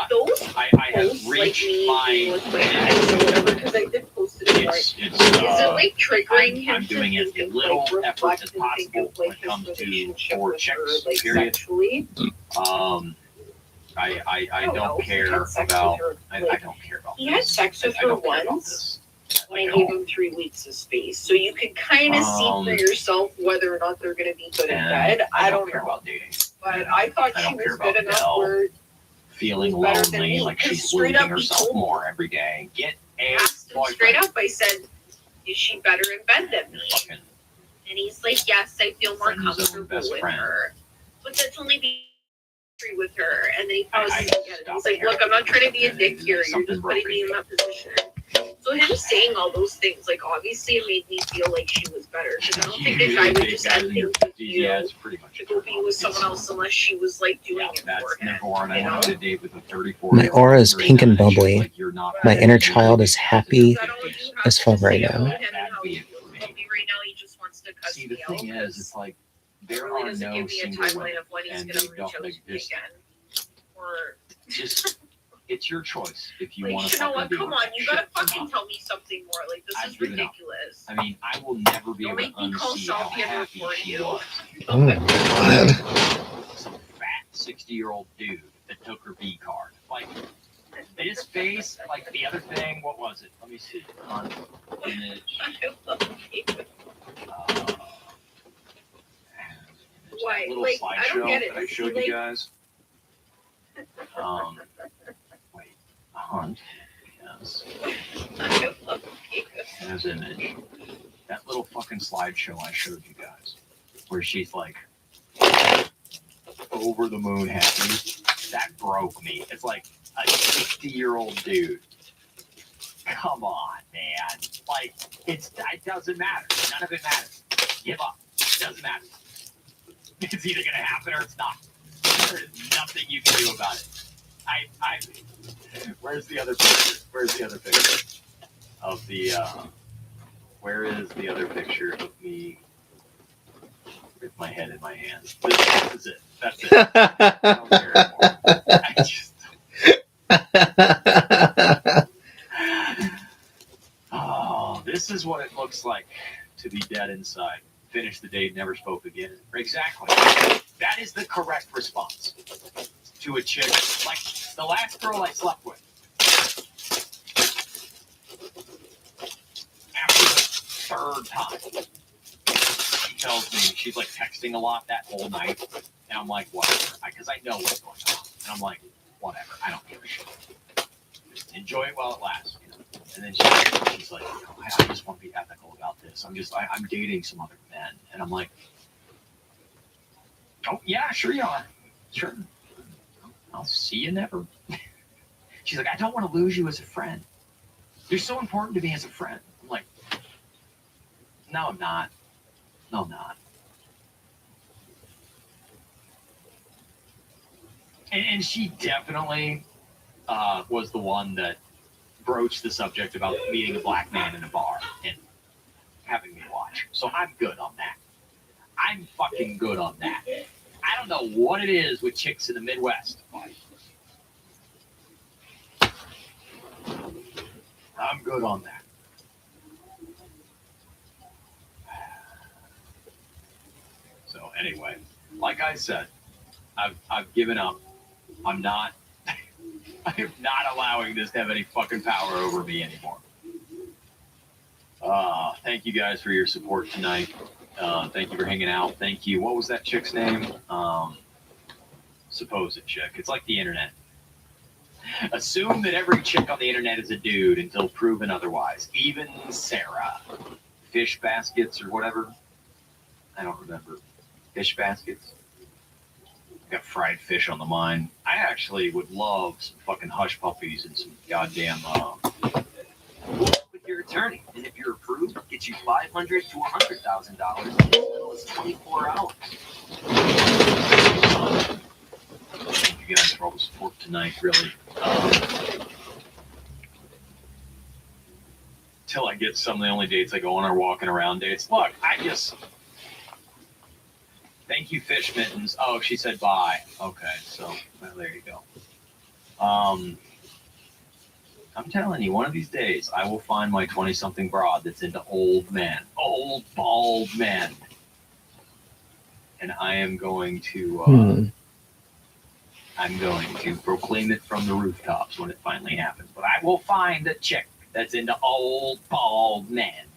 Those I have reached my with my ex or whatever, because I did post it. Is it like triggering him? I'm doing as little effort as possible when it comes to for chicks. Like Period. sexually. I don't care about. I don't care about. He had sex with her once. When I gave him 3 weeks of space, so you could kind of see for yourself whether or not they're going to be good in bed. I don't care know, about dating. but I thought she was good enough where feeling better than lonely, me, like because she's straight losing up he herself told me. more every day. Get a asked him boyfriend. straight up. I said, "Is she better in bed than me?" Fucking And he's like, "Yes, I feel more friend zone comfortable best with friend. her." But that's only the with her, and then he paused I and again. He's like, "Look, I'm not trying to be a dick here. You're just putting me in that position." So him saying all those things, like obviously, it made me feel like she was better, because I don't think a guy would just end things with you yeah, it's pretty much to go be with someone else unless she was like doing it that's for him. number one. I you went know? on a date with a 34. My aura is pink and bubbly. My inner child is happy as fuck right now. Him and how he feels about me right now, he just wants to cuss See, the me out. thing is, it's like there really are doesn't no give me a single timeline women, of when he's and gonna they reach don't out to like me this. again. Or Just it's your choice if you like, want to. you know what? do Come it. on, you gotta Shit, fucking tell me something more. Like this I've is given up. ridiculous. I mean, I will never be Don't able to make me call unsee how Sophie and happy report she you. was. Oh my god. Some fat 60-year-old dude that took her V card. Like his face, like the other thing. What was it? Let me see. On image. Why? Little Like, I don't slideshow get it. that I Is he, showed like- you guys. Wait, hunt. Yes. As image. That little fucking slideshow I showed you guys, where she's like over the moon happy. That broke me. It's like a 60-year-old dude. Come on, man. Like it doesn't matter. None of it matters. Give up. It doesn't matter. It's either gonna happen or it's not. There's nothing you can do about it. Where's the other picture? Where's the other picture of the? Where is the other picture of me with my head in my hands? This is it. That's it. I don't care anymore. I just. Oh, this is what it looks like to be dead inside. Finish the date, never spoke again. Exactly. That is the correct response. to a chick, like the last girl I slept with. After the third time, she tells me, she's like texting a lot that whole night. And I'm like, whatever. Because I know what's going on. And I'm like, whatever. I don't give a shit. Just enjoy it while it lasts. You know? And then she's like, I just want to be ethical about this. I'm dating some other men. And I'm like, oh, yeah, sure you are. Sure. I'll see you never. She's like, I don't want to lose you as a friend. You're so important to me as a friend. I'm like, no, I'm not. No, I'm not. And she definitely was the one that broached the subject about meeting a black man in a bar and having me watch. So I'm good on that. I'm fucking good on that. I don't know what it is with chicks in the Midwest. I'm good on that. So anyway, like I said, I've given up. I'm not allowing this to have any fucking power over me anymore. Thank you guys for your support tonight. Thank you for hanging out. Thank you. What was that chick's name? Supposed chick. It's like the internet. Assume that every chick on the internet is a dude until proven otherwise. Even Sarah. Fish baskets or whatever. I don't remember. Fish baskets. Got fried fish on the mind. I actually would love some fucking hush puppies and some goddamn with your attorney. And if you're approved, get you $500,000 to $100,000 in as little as 24 hours. Thank you guys for all the support tonight, really. Till I get some of the only dates I go on are walking around dates. Look, thank you, Fish Mittens. Oh, she said bye. Okay, so well, there you go. I'm telling you, one of these days, I will find my 20-something broad that's into old bald men, and I am going to, proclaim it from the rooftops when it finally happens. But I will find a chick that's into old bald men.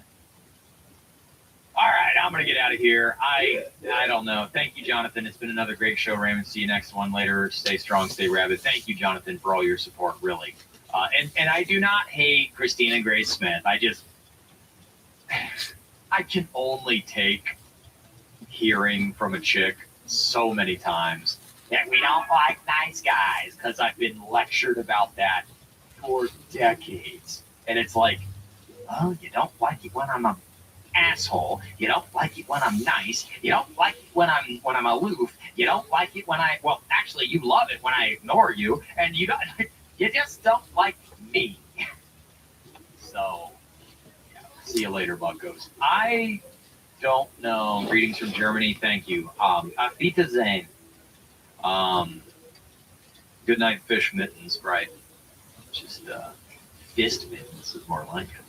All right, I'm going to get out of here. I don't know. Thank you, Jonathan. It's been another great show, Raymond. See you next one later. Stay strong, stay rabid. Thank you, Jonathan, for all your support, really. And I do not hate Christina Grace Smith. I can only take hearing from a chick so many times that we don't like nice guys because I've been lectured about that for decades. And it's like, oh, you don't like it when I'm a asshole. You don't like it when I'm nice. You don't like it when I'm aloof. You don't like it when actually you love it when I ignore you, and you just don't like me. So yeah, see you later, buckos. I don't know. Greetings from Germany. Thank you. Afita Zane. Good night, Fish Mittens. Right. Just fist mittens is more like it.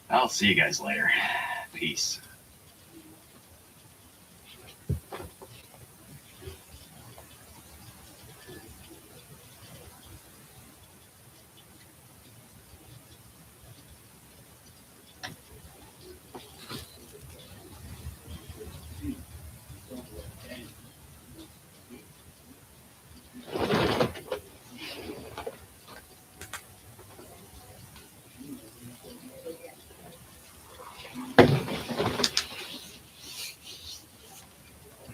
I'll see you guys later. Peace.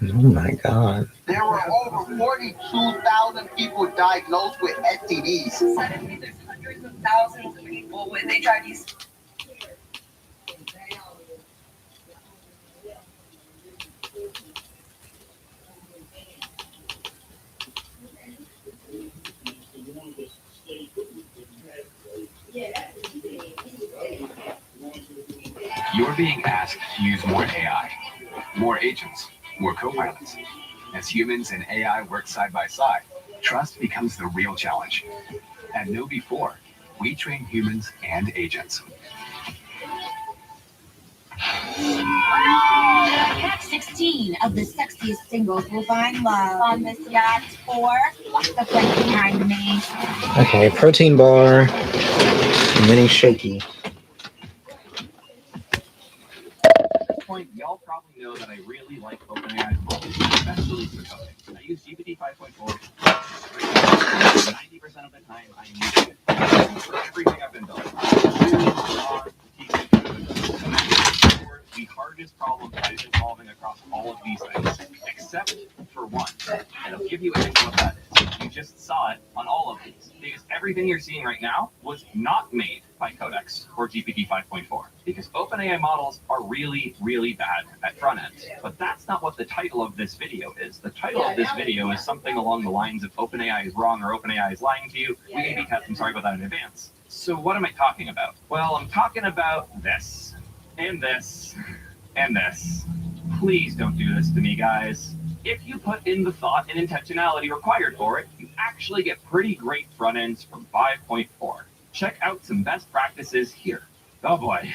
Oh my God. There were over 42,000 people diagnosed with STDs. Suddenly, there's hundreds of thousands of people with HIVs. You're being asked to use more AI, more agents, more co-pilots. As humans and AI work side by side, trust becomes the real challenge. At KnowBe4, we train humans and agents. Catch 16 of the sexiest singles will find love on this yacht for what's the place behind me? Okay, protein bar, mini shaky. At this point, y'all probably know that I really like OpenAI's models, especially for coding. I use GPT 5.4 90% of the time I use it for everything I've been building. The hardest problems I've been solving across all of these things, except for one. And I'll give you a hint what that is. You just saw it on all of these. Because everything you're seeing right now was not made by Codex or GPT 5.4. Because OpenAI models are really, really bad at front end. But that's not what the title of this video is. The title of this video is something along the lines of OpenAI is wrong or OpenAI is lying to you. We may be cut. I'm sorry about that in advance. So what am I talking about? Well, I'm talking about this. And this. And this. Please don't do this to me, guys. If you put in the thought and intentionality required for it, you actually get pretty great front ends from 5.4. Check out some best practices here. Oh boy.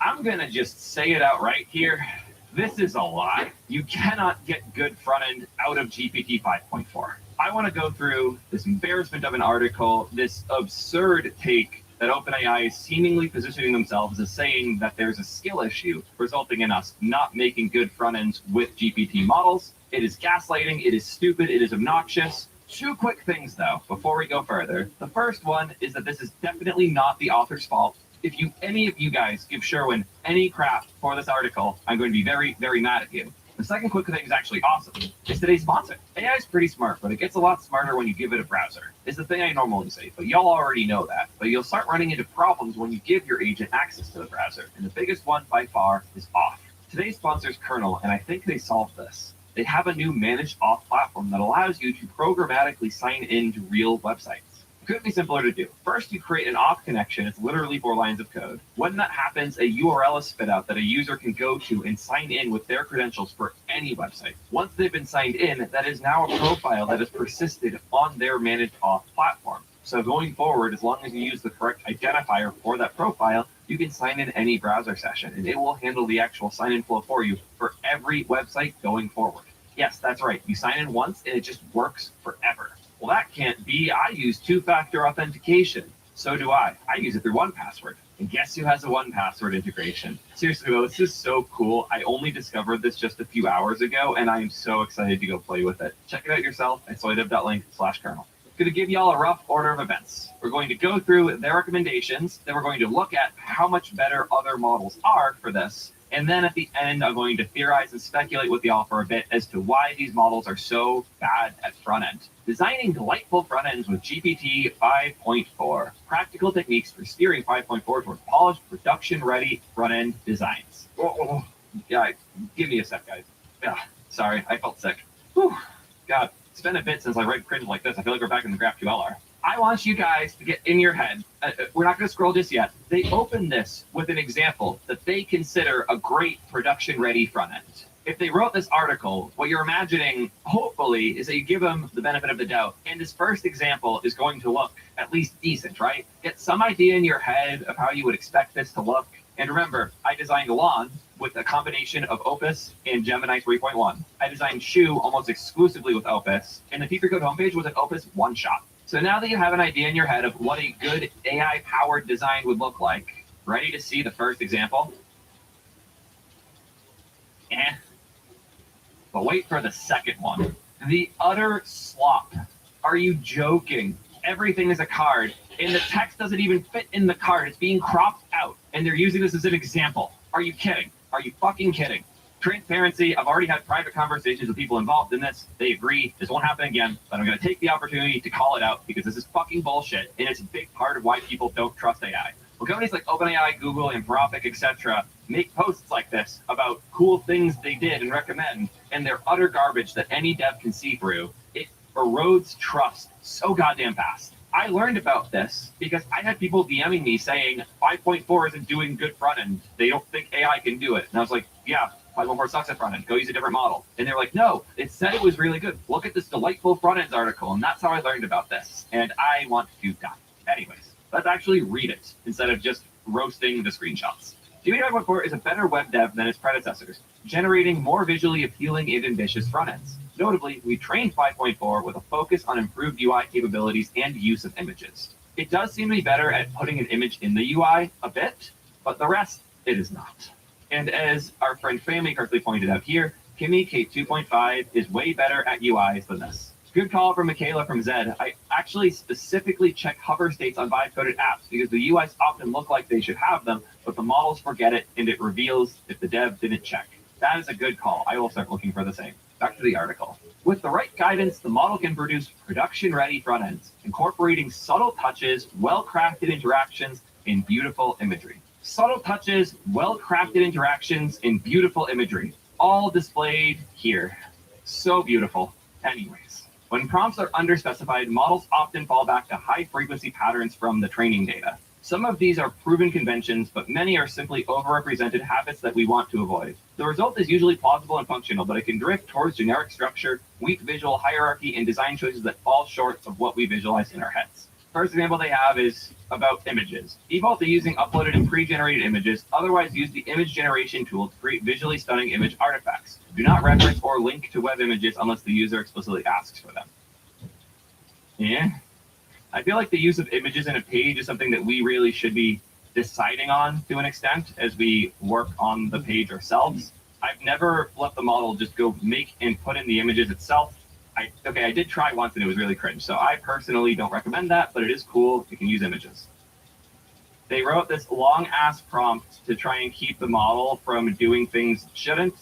I'm gonna just say it outright here. This is a lie. You cannot get good front end out of GPT 5.4. I want to go through this embarrassment of an article, this absurd take that OpenAI is seemingly positioning themselves as saying that there's a skill issue resulting in us not making good front ends with GPT models. It is gaslighting, it is stupid, it is obnoxious. Two quick things though, before we go further. The first one is that this is definitely not the author's fault. If any of you guys give Sherwin any crap for this article, I'm going to be very, very mad at you. The second quick thing is actually awesome. It's today's sponsor. AI is pretty smart, but it gets a lot smarter when you give it a browser. It's the thing I normally say, but y'all already know that. But you'll start running into problems when you give your agent access to the browser. And the biggest one by far is Auth. Today's sponsor is Kernel, and I think they solved this. They have a new managed Auth platform that allows you to programmatically sign in to real websites. It couldn't be simpler to do. First, you create an auth connection. It's literally 4 lines of code. When that happens, a URL is spit out that a user can go to and sign in with their credentials for any website. Once they've been signed in, that is now a profile that is persisted on their managed auth platform. So going forward, as long as you use the correct identifier for that profile, you can sign in any browser session, and it will handle the actual sign-in flow for you for every website going forward. Yes, that's right. You sign in once, and it just works forever. Well, that can't be. I use 2-factor authentication. So do I. I use it through 1Password. And guess who has a 1Password integration? Seriously, though, this is so cool. I only discovered this just a few hours ago, and I'm so excited to go play with it. Check it out yourself at soydev.link/kernel. Going to give y'all a rough order of events. We're going to go through their recommendations. Then we're going to look at how much better other models are for this. And then at the end, I'm going to theorize and speculate with y'all for a bit as to why these models are so bad at front end. Designing delightful front ends with GPT 5.4. Practical techniques for steering 5.4 toward polished, production-ready front end designs. Yeah, give me a sec, guys. Yeah, sorry, I felt sick. Whew. God, it's been a bit since I read cringe like this. I feel like we're back in the GraphQL. I want you guys to get in your head. We're not going to scroll just yet. They open this with an example that they consider a great production-ready front end. If they wrote this article, what you're imagining, hopefully, is that you give them the benefit of the doubt. And this first example is going to look at least decent, right? Get some idea in your head of how you would expect this to look. And remember, I designed Lawn with a combination of Opus and Gemini 3.1. I designed Shoe almost exclusively with Opus. And the Feature Code homepage was an Opus one-shot. So now that you have an idea in your head of what a good AI-powered design would look like, ready to see the first example? But wait for the second one. The utter slop. Are you joking? Everything is a card, and the text doesn't even fit in the card. It's being cropped out, and they're using this as an example. Are you kidding? Are you fucking kidding? Transparency, I've already had private conversations with people involved in this. They agree this won't happen again, but I'm going to take the opportunity to call it out because this is fucking bullshit, and it's a big part of why people don't trust AI. Well, companies like OpenAI, Google, Anthropic, etc. make posts like this about cool things they did and recommend, and they're utter garbage that any dev can see through. It erodes trust so goddamn fast. I learned about this because I had people DMing me saying 5.4 isn't doing good front end. They don't think AI can do it. And I was like, yeah, 5.4 sucks at front end. Go use a different model. And they're like, no, it said it was really good. Look at this delightful front end article. And that's how I learned about this. And I want to die. Anyways, let's actually read it instead of just roasting the screenshots. Qt 5.4 is a better web dev than its predecessors, generating more visually appealing and ambitious front ends. Notably, we trained 5.4 with a focus on improved UI capabilities and use of images. It does seem to be better at putting an image in the UI a bit, but the rest, it is not. And as our friend Family correctly pointed out here, Kimi Kate 2.5 is way better at UIs than this. Good call from Michaela from Zed. I actually specifically check hover states on Vibe-coded apps because the UIs often look like they should have them, but the models forget it and it reveals if the dev didn't check. That is a good call. I will start looking for the same. Back to the article. With the right guidance, the model can produce production-ready front ends, incorporating subtle touches, well-crafted interactions, and beautiful imagery. Subtle touches, well-crafted interactions, and beautiful imagery, all displayed here. So beautiful. Anyways, when prompts are underspecified, models often fall back to high-frequency patterns from the training data. Some of these are proven conventions, but many are simply overrepresented habits that we want to avoid. The result is usually plausible and functional, but it can drift towards generic structure, weak visual hierarchy, and design choices that fall short of what we visualize in our heads. First example they have is about images. Default to using uploaded and pre-generated images, otherwise use the image generation tool to create visually stunning image artifacts. Do not reference or link to web images unless the user explicitly asks for them. Yeah. I feel like the use of images in a page is something that we really should be deciding on to an extent as we work on the page ourselves. I've never let the model just go make and put in the images itself. I did try once and it was really cringe. So I personally don't recommend that, but it is cool. You can use images. They wrote this long ass prompt to try and keep the model from doing things it shouldn't.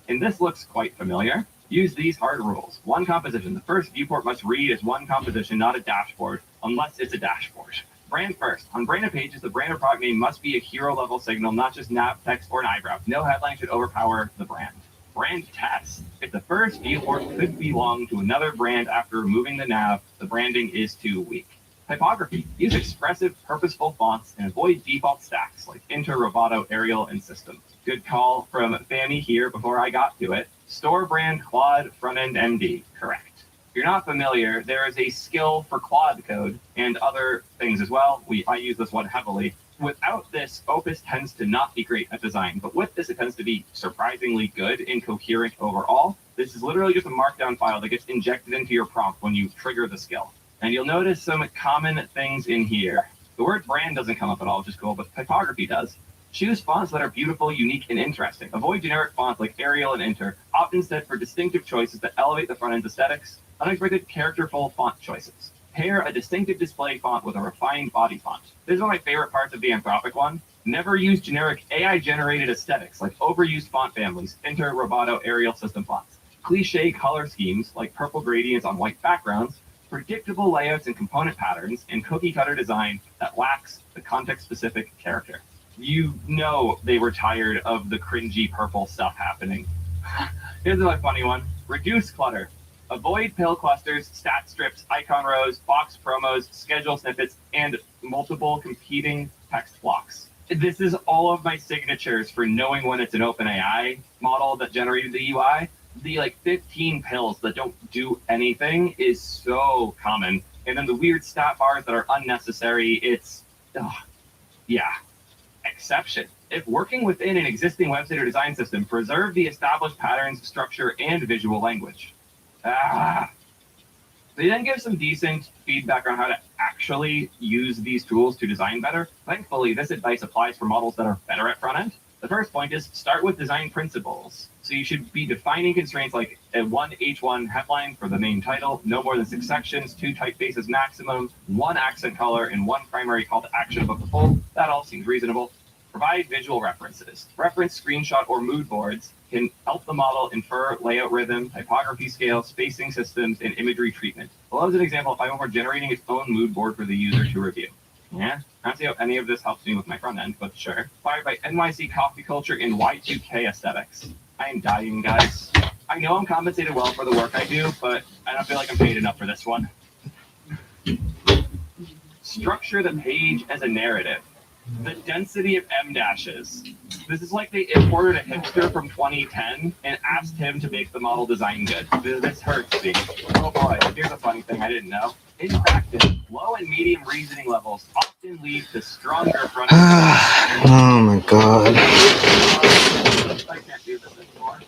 And this looks quite familiar. Use these hard rules. One composition. The first viewport must read as one composition, not a dashboard, unless it's a dashboard. Brand first. On branded pages, the brand or product name must be a hero level signal, not just nav text or an eyebrow. No headline should overpower the brand. Brand test. If the first viewport could belong to another brand after removing the nav, the branding is too weak. Typography. Use expressive, purposeful fonts and avoid default stacks like Inter, Roboto, Arial, and System. Good call from Fami here before I got to it. Store brand Claude Frontend MD. Correct. If you're not familiar, there is a skill for Claude code and other things as well. I use this one heavily. Without this, Opus tends to not be great at design, but with this, it tends to be surprisingly good and coherent overall. This is literally just a markdown file that gets injected into your prompt when you trigger the skill. And you'll notice some common things in here. The word brand doesn't come up at all, which is cool, but typography does. Choose fonts that are beautiful, unique, and interesting. Avoid generic fonts like Arial and Inter. Opt instead for distinctive choices that elevate the front end's aesthetics. Unexpected, characterful font choices. Pair a distinctive display font with a refined body font. This is one of my favorite parts of the Anthropic one. Never use generic AI-generated aesthetics like overused font families, Inter, Roboto, Arial, System fonts. Cliche color schemes like purple gradients on white backgrounds. Predictable layouts and component patterns, and cookie-cutter design that lacks the context-specific character. You know they were tired of the cringy purple stuff happening. Here's another funny one. Reduce clutter. Avoid pill clusters, stat strips, icon rows, box promos, schedule snippets, and multiple competing text blocks. This is all of my signatures for knowing when it's an OpenAI model that generated the UI. The 15 pills that don't do anything is so common. And then the weird stat bars that are unnecessary, it's, yeah. Exception. If working within an existing website or design system, preserve the established patterns, structure, and visual language. They then give some decent feedback on how to actually use these tools to design better. Thankfully, this advice applies for models that are better at front end. The first point is start with design principles. So you should be defining constraints like a 1 H1 headline for the main title, no more than 6 sections, 2 typefaces maximum, 1 accent color, and 1 primary call to action above the fold. That all seems reasonable. Provide visual references. Reference, screenshot, or mood boards can help the model infer layout rhythm, typography scale, spacing systems, and imagery treatment. Well, as an example, if I were generating its own mood board for the user to review. Yeah, I don't see how any of this helps me with my front end, but sure. Inspired by NYC coffee culture and Y2K aesthetics. I am dying, guys. I know I'm compensated well for the work I do, but I don't feel like I'm paid enough for this one. Structure the page as a narrative. The density of M dashes. This is like they imported a hipster from 2010 and asked him to make the model design good. This hurts me. Oh boy, here's a funny thing I didn't know. In practice, low and medium reasoning levels often often lead to stronger front. Oh my god. I can't do this anymore.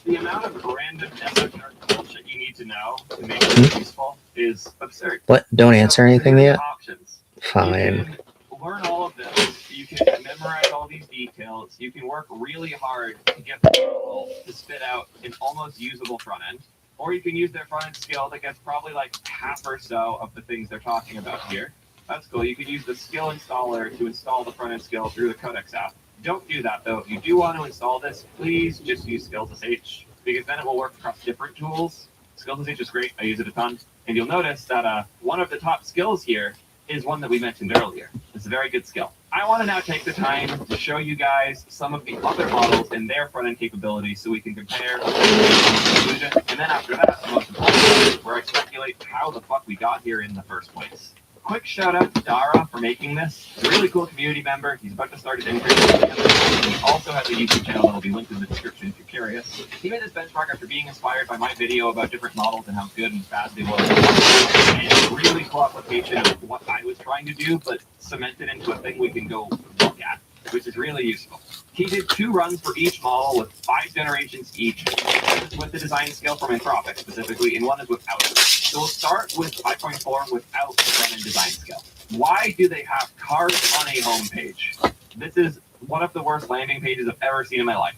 The amount of randomness and bullshit you need to know to make this useful is absurd. What? Don't answer anything Here's yet? the options. Fine. Learn all of this. You can memorize all these details. You can work really hard to get the model to spit out an almost usable front end. Or you can use their front end skill that gets probably like half or so of the things they're talking about here. That's cool. You could use the skill installer to install the front end skill through the Codex app. Don't do that though. If you do want to install this, please just use Skills.sh because then it will work across different tools. Skills.sh is great. I use it a ton. And you'll notice that one of the top skills here is one that we mentioned earlier. It's a very good skill. I want to now take the time to show you guys some of the other models and their front-end capabilities so we can compare and then after that, the most important part, where I speculate how the fuck we got here in the first place. Quick shout out to Dara for making this. He's a really cool community member. He's about to start his internship. He also has a YouTube channel that will be linked in the description if you're curious. He made this benchmark after being inspired by my video about different models and how good and bad they were. And a really cool application of what I was trying to do, but cemented into a thing we can go look at, which is really useful. He did 2 runs for each model with 5 generations each, with the design skill from Anthropic specifically, and one is without it. So we'll start with 5.4 without the front-end design skill. Why do they have cards on a home page? This is one of the worst landing pages I've ever seen in my life.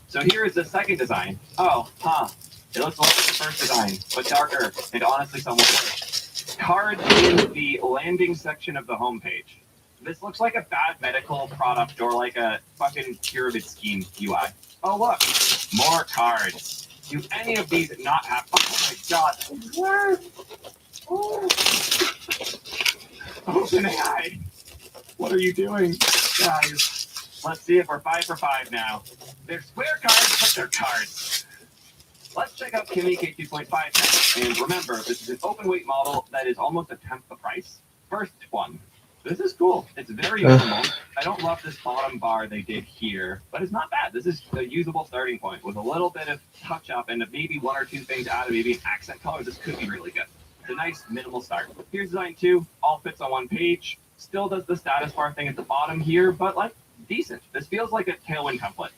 So here is the second design. Oh, it looks like the first design, but darker and honestly somewhat worse. Cards in the landing section of the home page. This looks like a bad medical product or like a fucking pyramid scheme UI. Oh look, more cards. Do any of these not have? Oh my god! Oh. OpenAI, what are you doing, guys? Let's see if we're 5 for 5 now. They're square cards, but they're cards. Let's check out Kimi K2.5 now. And remember, this is an open weight model that is almost a tenth the price. First one. This is cool. It's very minimal. I don't love this bottom bar they did here, but it's not bad. This is a usable starting point with a little bit of touch up and maybe 1 or 2 things added, maybe an accent color. This could be really good. It's a nice minimal start. Here's design 2, all fits on one page. Still does the status bar thing at the bottom here, but like decent. This feels like a Tailwind template.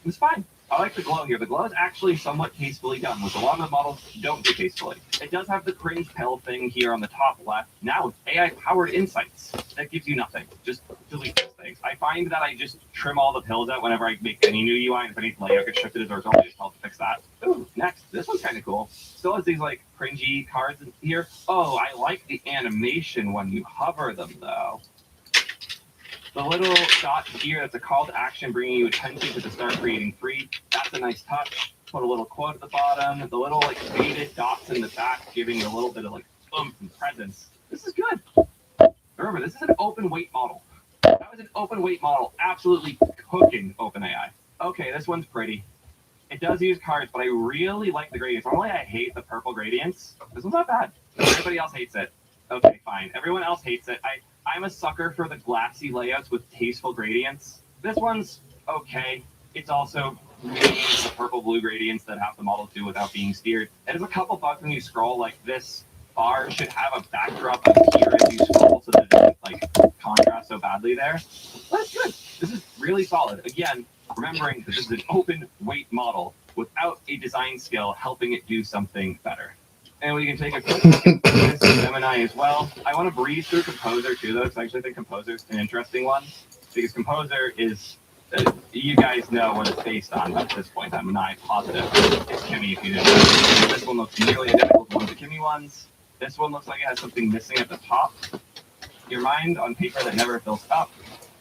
It's fine. I like the glow here. The glow is actually somewhat tastefully done, which a lot of the models don't do tastefully. It does have the cringe pill thing here on the top left. Now with AI-powered insights, that gives you nothing. Just delete those things. I find that I just trim all the pills out whenever I make any new UI, and if any layout gets shifted as a result, I just tell it to fix that. Ooh, next. This one's kind of cool. Still has these like cringy cards in here. Oh, I like the animation when you hover them though. The little dot here, that's a call to action bringing you attention to the start creating free. That's a nice touch. Put a little quote at the bottom. The little like faded dots in the back giving you a little bit of like oomph and presence. This is good. Remember, this is an open weight model. That was an open weight model. Absolutely cooking OpenAI. Okay, this one's pretty. It does use cards, but I really like the gradients. Normally I hate the purple gradients. This one's not bad. Everybody else hates it. Okay, fine. Everyone else hates it. I'm a sucker for the glassy layouts with tasteful gradients. This one's okay. It's also the purple-blue gradients that half the models do without being steered. There's a couple bugs when you scroll, like this bar should have a backdrop of here as you scroll so that it doesn't like contrast so badly there. But it's good. This is really solid. Again, remembering that this is an open weight model without a design skill helping it do something better. And we can take a quick look at this Gemini as well. I want to breeze through Composer too, though, because I actually think Composer's an interesting one. Because Composer is, you guys know what it's based on, but at this point I'm not positive. It's Kimi if you didn't know. This one looks nearly identical to one of the Kimi ones. This one looks like it has something missing at the top. Your mind on paper that never fills up.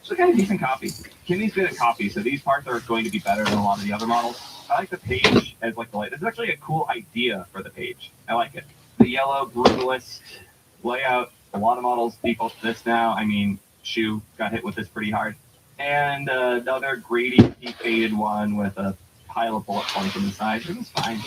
It's a kind of decent copy. Kimi's good at copy, so these parts are going to be better than a lot of the other models. I like the page as like the light. This is actually a cool idea for the page. I like it. The yellow brutalist layout. A lot of models default to this now. I mean, Shu got hit with this pretty hard. And another gradient faded one with a pile of bullet points on the side. This is fine.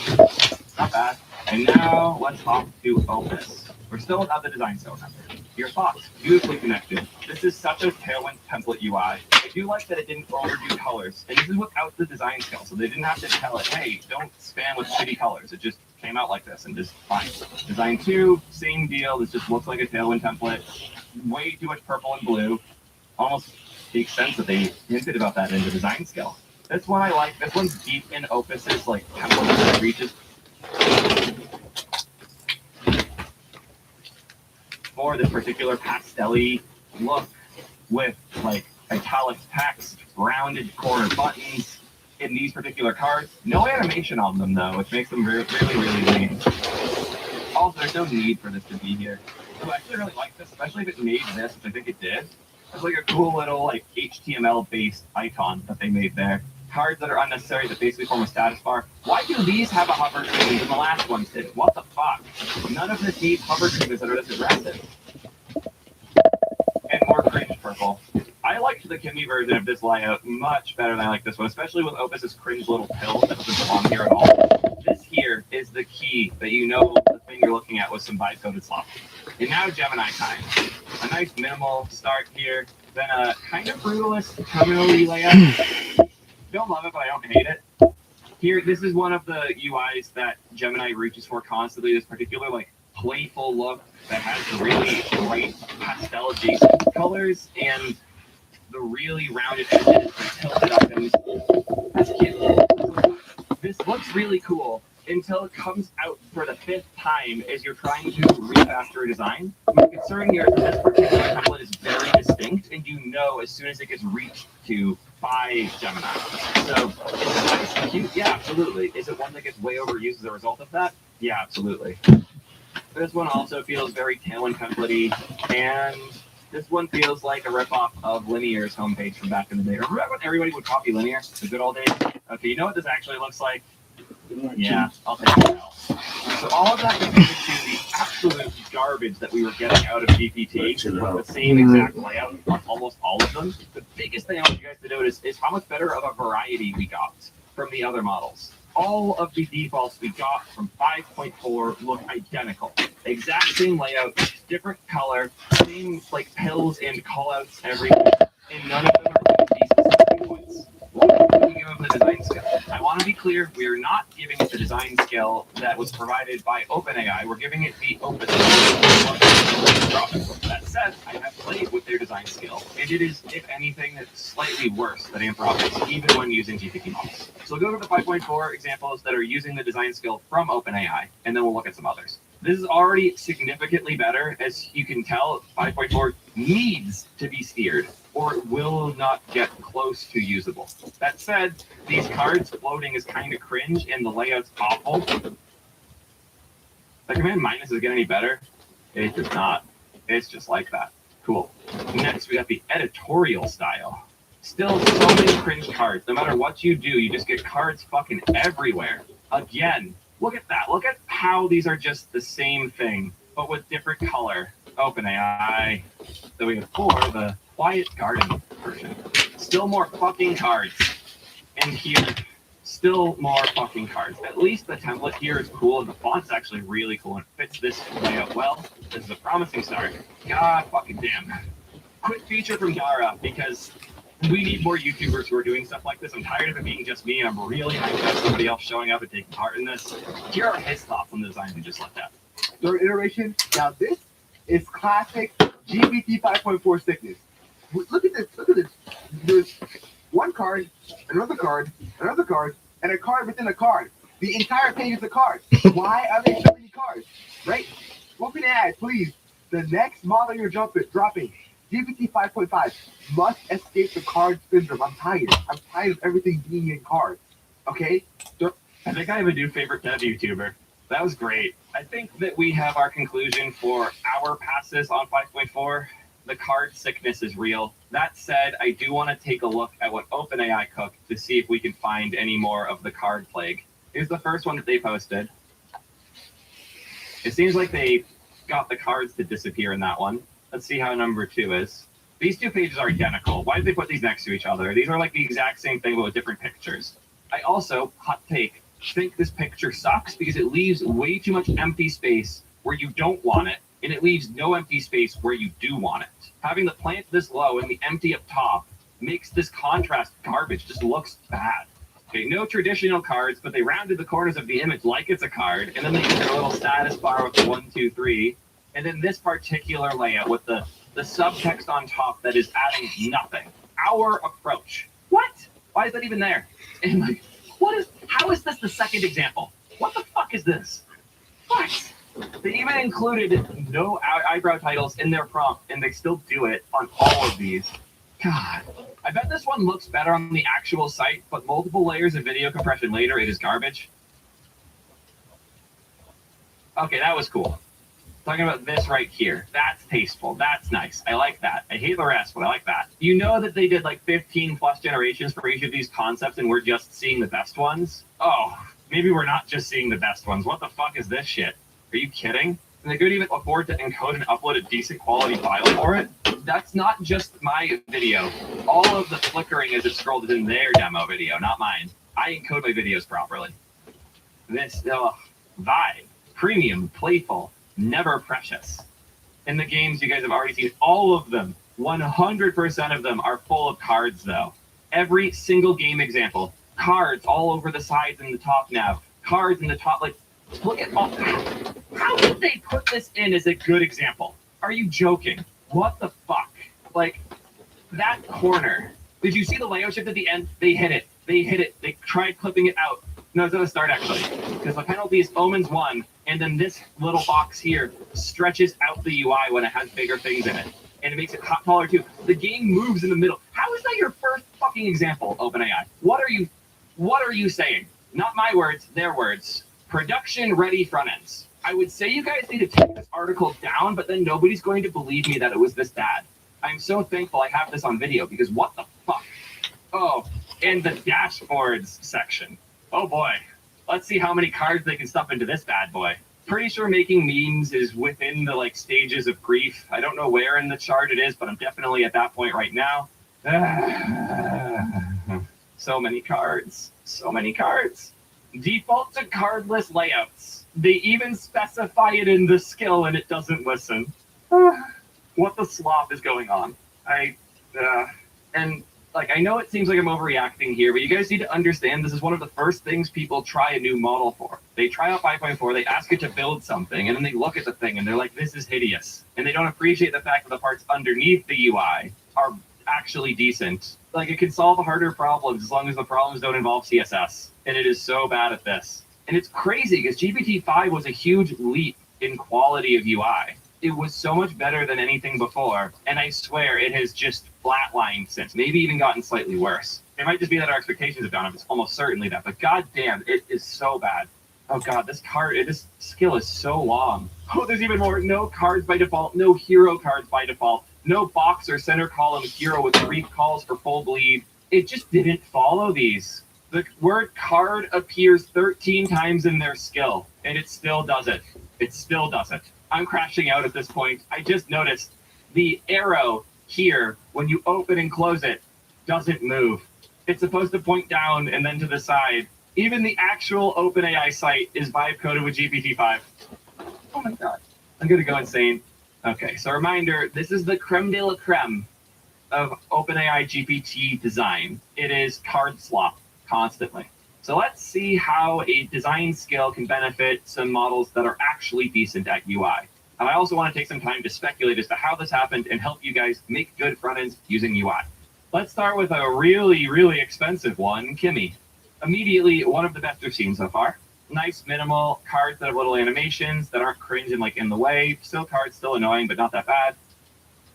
Not bad. And now let's hop to Opus. We're still without the design still, remember. Your thoughts, beautifully connected. This is such a Tailwind template UI. I do like that it didn't overdo colors. And this is without the design skill, so they didn't have to tell it, hey, don't spam with shitty colors. It just came out like this and just fine. Design 2, same deal. This just looks like a Tailwind template. way too much purple and blue. Almost makes sense that they hinted about that in the design skill. This one I like. This one's deep in Opus's like template that reaches for this particular pastel-y look with like italic text, rounded corner buttons in these particular cards. No animation on them though, which makes them really lame. Also, there's no need for this to be here. So I actually really like this, especially if it made this, which I think it did. It's like a cool little like HTML-based icon that they made there. Cards that are unnecessary that basically form a status bar. Why do these have a hover treatment and the last ones did? What the fuck? None of this needs hover treatments that are this aggressive. And more cringe purple. I liked the Kimmy version of this layout much better than I like this one, especially with Opus's cringe little pill that doesn't belong here at all. This here is the key that you know the thing you're looking at was some bicoated slop. And now Gemini time. A nice minimal start here, then a kind of brutalist terminal-y layout. Don't love it, but I don't hate it. Here, this is one of the UIs that Gemini reaches for constantly, this particular like playful look that has the really bright pastel adjacent colors and the really rounded edges and tilted items. That's cute. This looks really cool until it comes out for the 5th time as you're trying to refactor a design. My concern here is that this particular template is very distinct, and you know as soon as it gets reached to by Gemini. So, is it nice and cute? Yeah, absolutely. Is it one that gets way overused as a result of that? Yeah, absolutely. This one also feels very Tailwind template-y, and this one feels like a ripoff of Linear's homepage from back in the day. Remember when everybody would copy Linear? The good old days? Okay, you know what this actually looks like? Yeah, I'll take it out. So all of that contributed to the absolute garbage that we were getting out of GPT, the same exact layout on almost all of them. The biggest thing I want you guys to notice is how much better of a variety we got from the other models. All of the defaults we got from 5.4 look identical. Exact same layout, different color, same like pills and callouts everywhere, and none of them are decent points. What do we give them the design skill? I want to be clear, we are not giving it the design skill that was provided by OpenAI. We're giving it the Opus. That said, I have played with their design skill, and it is, if anything, it's slightly worse than Anthropic's, even when using GPT models. So we'll go over the 5.4 examples that are using the design skill from OpenAI, and then we'll look at some others. This is already significantly better. As you can tell, 5.4 needs to be steered, or it will not get close to usable. That said, these cards floating is kind of cringe, and the layout's awful. The command minus does it get any better? It does not. It's just like that. Cool. Next, we got the editorial style. Still so many cringe cards. No matter what you do, you just get cards fucking everywhere. Again, look at that. Look at how these are just the same thing, but with different color. OpenAI. Then we have 4, the Quiet Garden version. Still more fucking cards. And here, still more fucking cards. At least the template here is cool, and the font's actually really cool, and it fits this layout well. This is a promising start. God fucking damn. Quick feature from Dara, because we need more YouTubers who are doing stuff like this. I'm tired of it being just me, and I'm really hyped about somebody else showing up and taking part in this. Here are his thoughts on the design we just looked at. Third iteration. Now this is classic GPT 5.4 sickness. Look at this. Look at this. There's one card, another card, another card, and a card within a card. The entire page is a card. Why are there so many cards? Right? OpenAI, please. The next model you're dropping, GPT 5.5, must escape the card syndrome. I'm tired. I'm tired of everything being in cards. Okay? I think I have a new favorite dev YouTuber. That was great. I think that we have our conclusion for our passes on 5.4. The card sickness is real. That said, I do want to take a look at what OpenAI cooked to see if we can find any more of the card plague. Here's the first one that they posted. It seems like they got the cards to disappear in that one. Let's see how number 2 is. These 2 pages are identical. Why did they put these next to each other? These are like the exact same thing but with different pictures. I also, hot take, think this picture sucks because it leaves way too much empty space where you don't want it, and it leaves no empty space where you do want it. Having the plant this low and the empty up top makes this contrast garbage. Just looks bad. Okay, no traditional cards, but they rounded the corners of the image like it's a card, and then they get their little status bar with the 1, 2, 3, and then this particular layout with the the subtext on top that is adding nothing. Our approach. What? Why is that even there? And like, how is this the second example? What the fuck is this? What? They even included no eyebrow titles in their prompt, and they still do it on all of these. God. I bet this one looks better on the actual site, but multiple layers of video compression later, it is garbage. Okay, that was cool. Talking about this right here. That's tasteful. That's nice. I like that. I hate the rest, but I like that. You know that they did like 15 plus generations for each of these concepts, and we're just seeing the best ones? Oh, maybe we're not just seeing the best ones. What the fuck is this shit? Are you kidding? And they couldn't even afford to encode and upload a decent quality file for it? That's not just my video. All of the flickering as it scrolled is in their demo video, not mine. I encode my videos properly. This, vibe, premium, playful, never precious. In the games, you guys have already seen all of them. 100% of them are full of cards, though. Every single game example. Cards all over the sides and the top now. Cards in the top, like, look at all. How did they put this in as a good example? Are you joking? What the fuck? Like, that corner. Did you see the layout shift at the end? They hit it. They hit it. They tried clipping it out. No, it's gonna start actually. Because the penalty is Omens 1, and then this little box here stretches out the UI when it has bigger things in it. And it makes it taller too. The game moves in the middle. How is that your first fucking example, OpenAI? What are you saying? Not my words, their words. Production ready front ends. I would say you guys need to take this article down, but then nobody's going to believe me that it was this bad. I'm so thankful I have this on video because what the fuck? Oh, and the dashboards section. Oh boy. Let's see how many cards they can stuff into this bad boy. Pretty sure making memes is within the like stages of grief. I don't know where in the chart it is, but I'm definitely at that point right now. So many cards. So many cards. Default to cardless layouts. They even specify it in the skill and it doesn't listen. What the slop is going on? And like, I know it seems like I'm overreacting here, but you guys need to understand this is one of the first things people try a new model for. They try out 5.4, they ask it to build something, and then they look at the thing and they're like, this is hideous. And they don't appreciate the fact that the parts underneath the UI are actually decent. Like, it can solve harder problems as long as the problems don't involve CSS. And it is so bad at this. And it's crazy because GPT-5 was a huge leap in quality of UI. It was so much better than anything before, and I swear it has just flatlined since, maybe even gotten slightly worse. It might just be that our expectations have gone up, it's almost certainly that, but goddamn, it is so bad. Oh god, this skill is so long. Oh, there's even more. No cards by default, no hero cards by default, no box or center column hero with brief calls for full bleed. It just didn't follow these. The word card appears 13 times in their skill, and it still does it. It still does it. I'm crashing out at this point. I just noticed the arrow here, when you open and close it, doesn't move. It's supposed to point down and then to the side. Even the actual OpenAI site is vibe coded with GPT-5. Oh my god. I'm going to go insane. Okay, so reminder, this is the creme de la creme of OpenAI GPT design. It is card slop constantly. So let's see how a design skill can benefit some models that are actually decent at UI. And I also want to take some time to speculate as to how this happened and help you guys make good front ends using UI. Let's start with a really, really expensive one, Kimi. Immediately, one of the best we've seen so far. Nice, minimal cards that have little animations that aren't cringe and like in the way. Still cards, still annoying, but not that bad.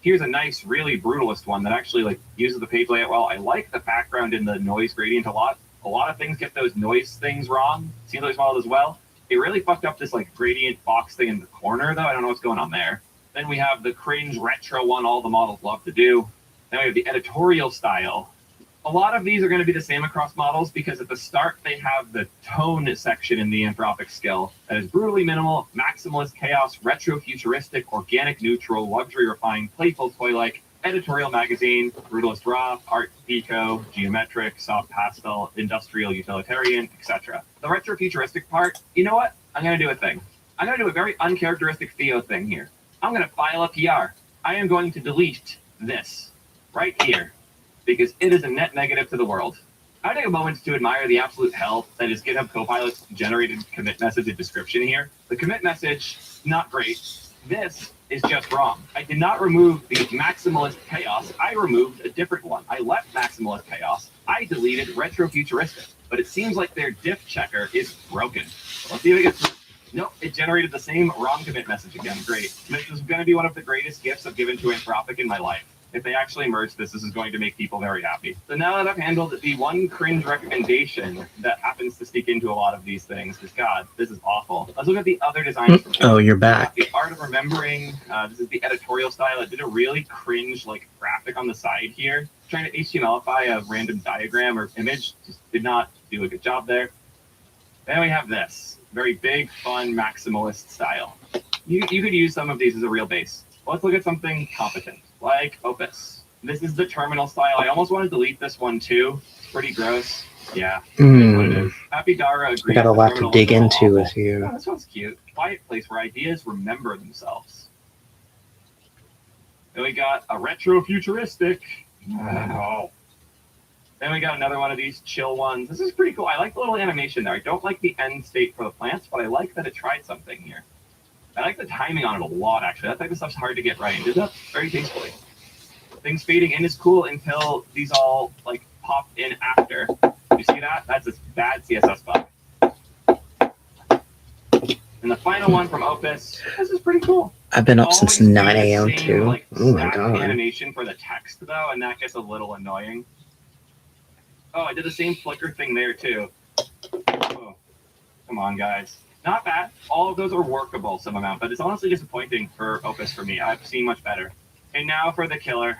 Here's a nice, really brutalist one that actually like uses the page layout well. I like the background and the noise gradient a lot. A lot of things get those noise things wrong. Seems model as well. It really fucked up this like gradient box thing in the corner though. I don't know what's going on there. Then we have the cringe retro one all the models love to do. Then we have the editorial style. A lot of these are going to be the same across models because at the start they have the tone section in the Anthropic skill that is brutally minimal, maximalist, chaos, retro, futuristic, organic, neutral, luxury, refined, playful, toy-like, editorial magazine, brutalist raw, art deco, geometric, soft pastel, industrial, utilitarian, etc. The retro futuristic part, you know what? I'm going to do a thing. I'm going to do a very uncharacteristic Theo thing here. I'm going to file a PR. I am going to delete this right here because it is a net negative to the world. I take a moment to admire the absolute hell that is GitHub Copilot's generated commit message and description here. The commit message, not great. This is just wrong. I did not remove the maximalist chaos. I removed a different one. I left maximalist chaos. I deleted retrofuturistic. But it seems like their diff checker is broken. Let's see if it gets. Nope, it generated the same wrong commit message again. Great. This is going to be one of the greatest gifts I've given to Anthropic in my life. If they actually merge this is going to make people very happy. So now that I've handled the one cringe recommendation that happens to sneak into a lot of these things, is God, this is awful. Let's look at the other designs. Oh, you're back. The Art of Remembering. This is the editorial style. It did a really cringe like graphic on the side here. Trying to HTMLify a random diagram or image. Just did not do a good job there. Then we have this. Very big, fun, maximalist style. You could use some of these as a real base. Let's look at something competent, like Opus. This is the terminal style. I almost want to delete this one too. It's pretty gross. Yeah. It is what it is. Happy Dara I agrees. got a the lot to terminal dig is into awful. with you. Oh, this one's cute. Quiet place where ideas remember themselves. Then we got a retro futuristic. Oh. Then we got another one of these chill ones. This is pretty cool. I like the little animation there. I don't like the end state for the plants, but I like that it tried something here. I like the timing on it a lot, actually. That type of stuff's hard to get right. It did that very tastefully. Things fading in is cool until these all like pop in after. You see that? That's a bad CSS bug. And the final one from Opus. This is pretty cool. I've been up since Always do 9 the a.m. same, too. like, Oh my static god. animation for the text though, and that gets a little annoying. Oh, I did the same flicker thing there too. Oh, come on, guys. Not bad. All of those are workable some amount, but it's honestly disappointing for Opus for me. I've seen much better. And now for the killer,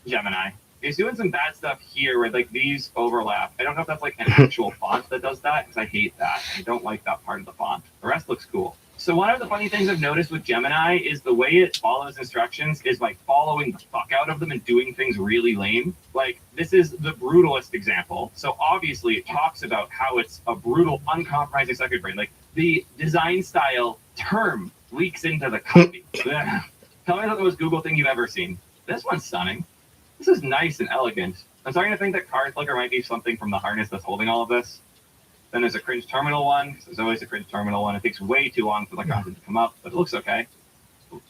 Gemini. He's doing some bad stuff here where like these overlap. I don't know if that's like an actual font that does that, because I hate that. I don't like that part of the font. The rest looks cool. So one of the funny things I've noticed with Gemini is the way it follows instructions is like following the fuck out of them and doing things really lame. Like this is the brutalist example. So obviously it talks about how it's a brutal, uncompromising second grade. Like the design style term leaks into the copy. Tell me that's the most Google thing you've ever seen. This one's stunning. This is nice and elegant. I'm starting to think that card flicker might be something from the harness that's holding all of this. Then there's a cringe terminal one. There's always a cringe terminal one. It takes way too long for the content to come up, but it looks okay.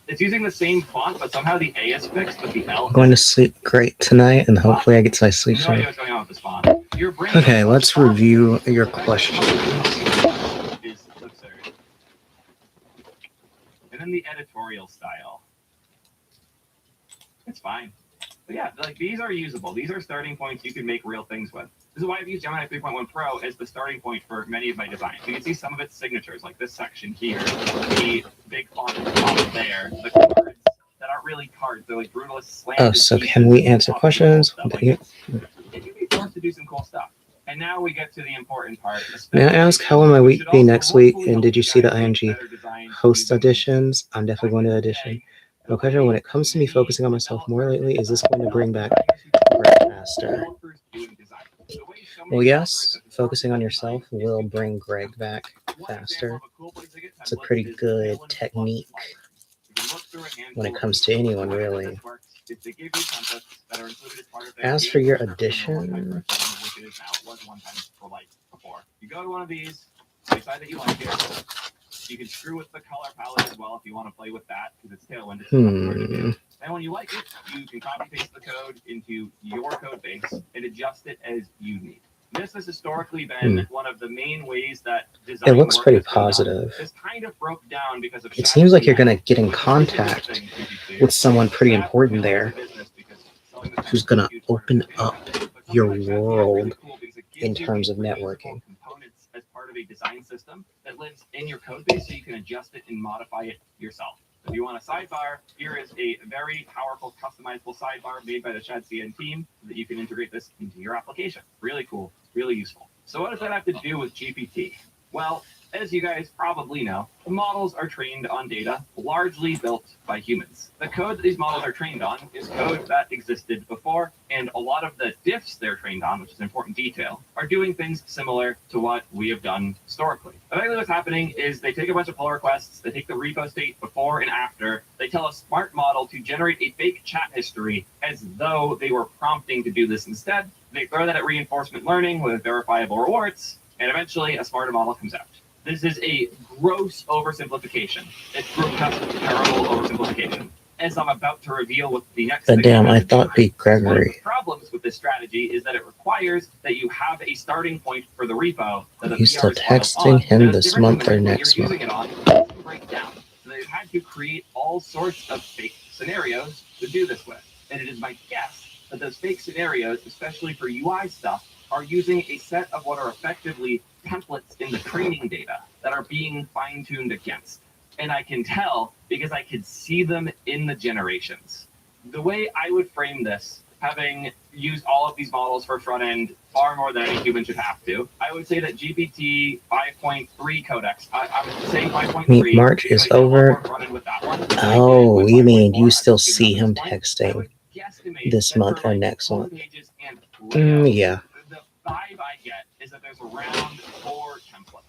It's using the same font, but somehow the A is fixed, but the L I'm going to sleep great tonight, and hopefully I get some sleep no idea soon. what's going on with this font. Your brain Okay, let's review your question. is absurd. And then the editorial style. It's fine. But yeah, like these are usable. These are starting points you can make real things with. This is why I've used Gemini 3.1 Pro as the starting point for many of my designs. You can see some of its signatures, like this section here, the big font at the top there, the cards that aren't really cards. They're like brutalist slanted Oh, so pieces can we of answer cool questions? stuff. Like, it can be forced to do some cool stuff. And now we get to the important part. May I ask how will my week be next week? And did you see the IMG host auditions? I'm definitely going to audition. No question, when it comes to me focusing on myself more lately, is this going to bring back Greg faster? Well, yes, focusing on yourself will bring Greg back faster. It's a pretty good technique when it comes to anyone, really. As for your audition, You go to one of these, decide that you like it. You can screw with the color palette as well if you want to play with that, because it's Tailwind. It's hard to do. And when you like it, you can copy paste the code into your code base and adjust it as you need. This has historically been one of the main ways that design it looks work pretty has been done. positive. This kind of broke down because of It seems like you're going to get in contact with someone pretty important there who's going to open up your world in terms of networking. components as part of a design system that lives in your code base so you can adjust it and modify it yourself. If you want a sidebar, here is a very powerful customizable sidebar made by the ShadCN team so that you can integrate this into your application. Really cool, really useful. So what does that have to do with GPT? Well, as you guys probably know, the models are trained on data largely built by humans. The code that these models are trained on is code that existed before, and a lot of the diffs they're trained on, which is an important detail, are doing things similar to what we have done historically. Effectively what's happening is they take a bunch of pull requests, they take the repo state before and after, they tell a smart model to generate a fake chat history as though they were prompting to do this instead. They throw that at reinforcement learning with verifiable rewards, and eventually a smarter model comes out. This is a gross oversimplification. It's grotesque, terrible oversimplification. As I'm about to reveal with the next But thing damn, I'm I going to thought do. Pete One of the Gregory. problems with this strategy is that it requires that you have a starting point for the repo that the You still VR is filed texting on him that is this different month from or the repo next you're month? using it on to break down. So they've had to create all sorts of fake scenarios to do this with. And it is my guess that those fake scenarios, especially for UI stuff, are using a set of what are effectively templates in the training data that are being fine-tuned against. And I can tell because I could see them in the generations. The way I would frame this, having used all of these models for front end far more than any human should have to, I would say that GPT 5.3 codex, I'm saying 5.3. Meet March is over. Oh, you mean you still see him texting this month or next month? Yeah. The vibe I get is that there's around 4 templates.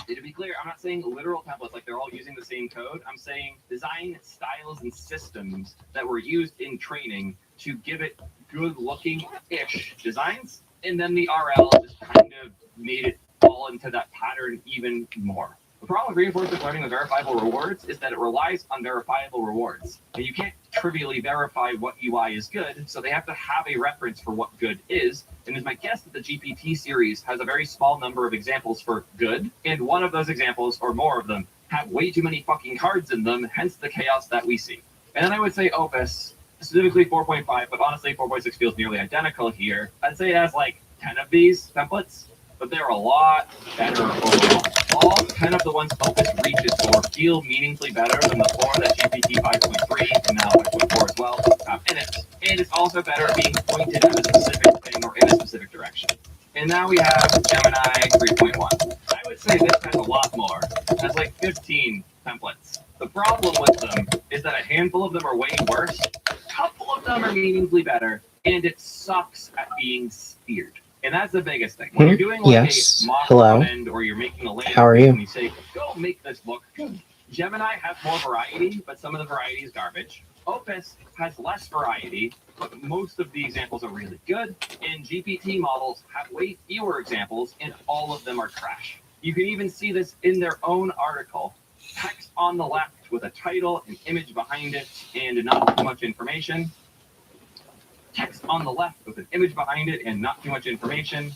And to be clear, I'm not saying literal templates like they're all using the same code. I'm saying design styles and systems that were used in training to give it good looking-ish designs. And then the RL just kind of made it fall into that pattern even more. The problem with reinforcement learning with verifiable rewards is that it relies on verifiable rewards. And you can't trivially verify what UI is good, so they have to have a reference for what good is. And it's my guess that the GPT series has a very small number of examples for good, and one of those examples, or more of them, have way too many fucking cards in them, hence the chaos that we see. And then I would say Opus, specifically 4.5, but honestly 4.6 feels nearly identical here. I'd say it has like 10 of these templates, but they're a lot better overall. All 10 of the ones Opus reaches for feel meaningfully better than the 4 that GPT 5.3 and now 5.4 as well have in it. And it's also better at being pointed at a specific thing or in a specific direction. And now we have Gemini 3.1. I would say this has a lot more. It has like 15 templates. The problem with them is that a handful of them are way worse, a couple of them are meaningfully better, and it sucks at being steered. And that's the biggest thing. When you're doing like Yes. a mock Hello. front end or you're making a landing How are page you? and you say, go make this look good. Gemini has more variety, but some of the variety is garbage. Opus has less variety, but most of the examples are really good. And GPT models have way fewer examples, and all of them are trash. You can even see this in their own article. Text on the left with a title, an image behind it, and not too much information. Text on the left with an image behind it and not too much information.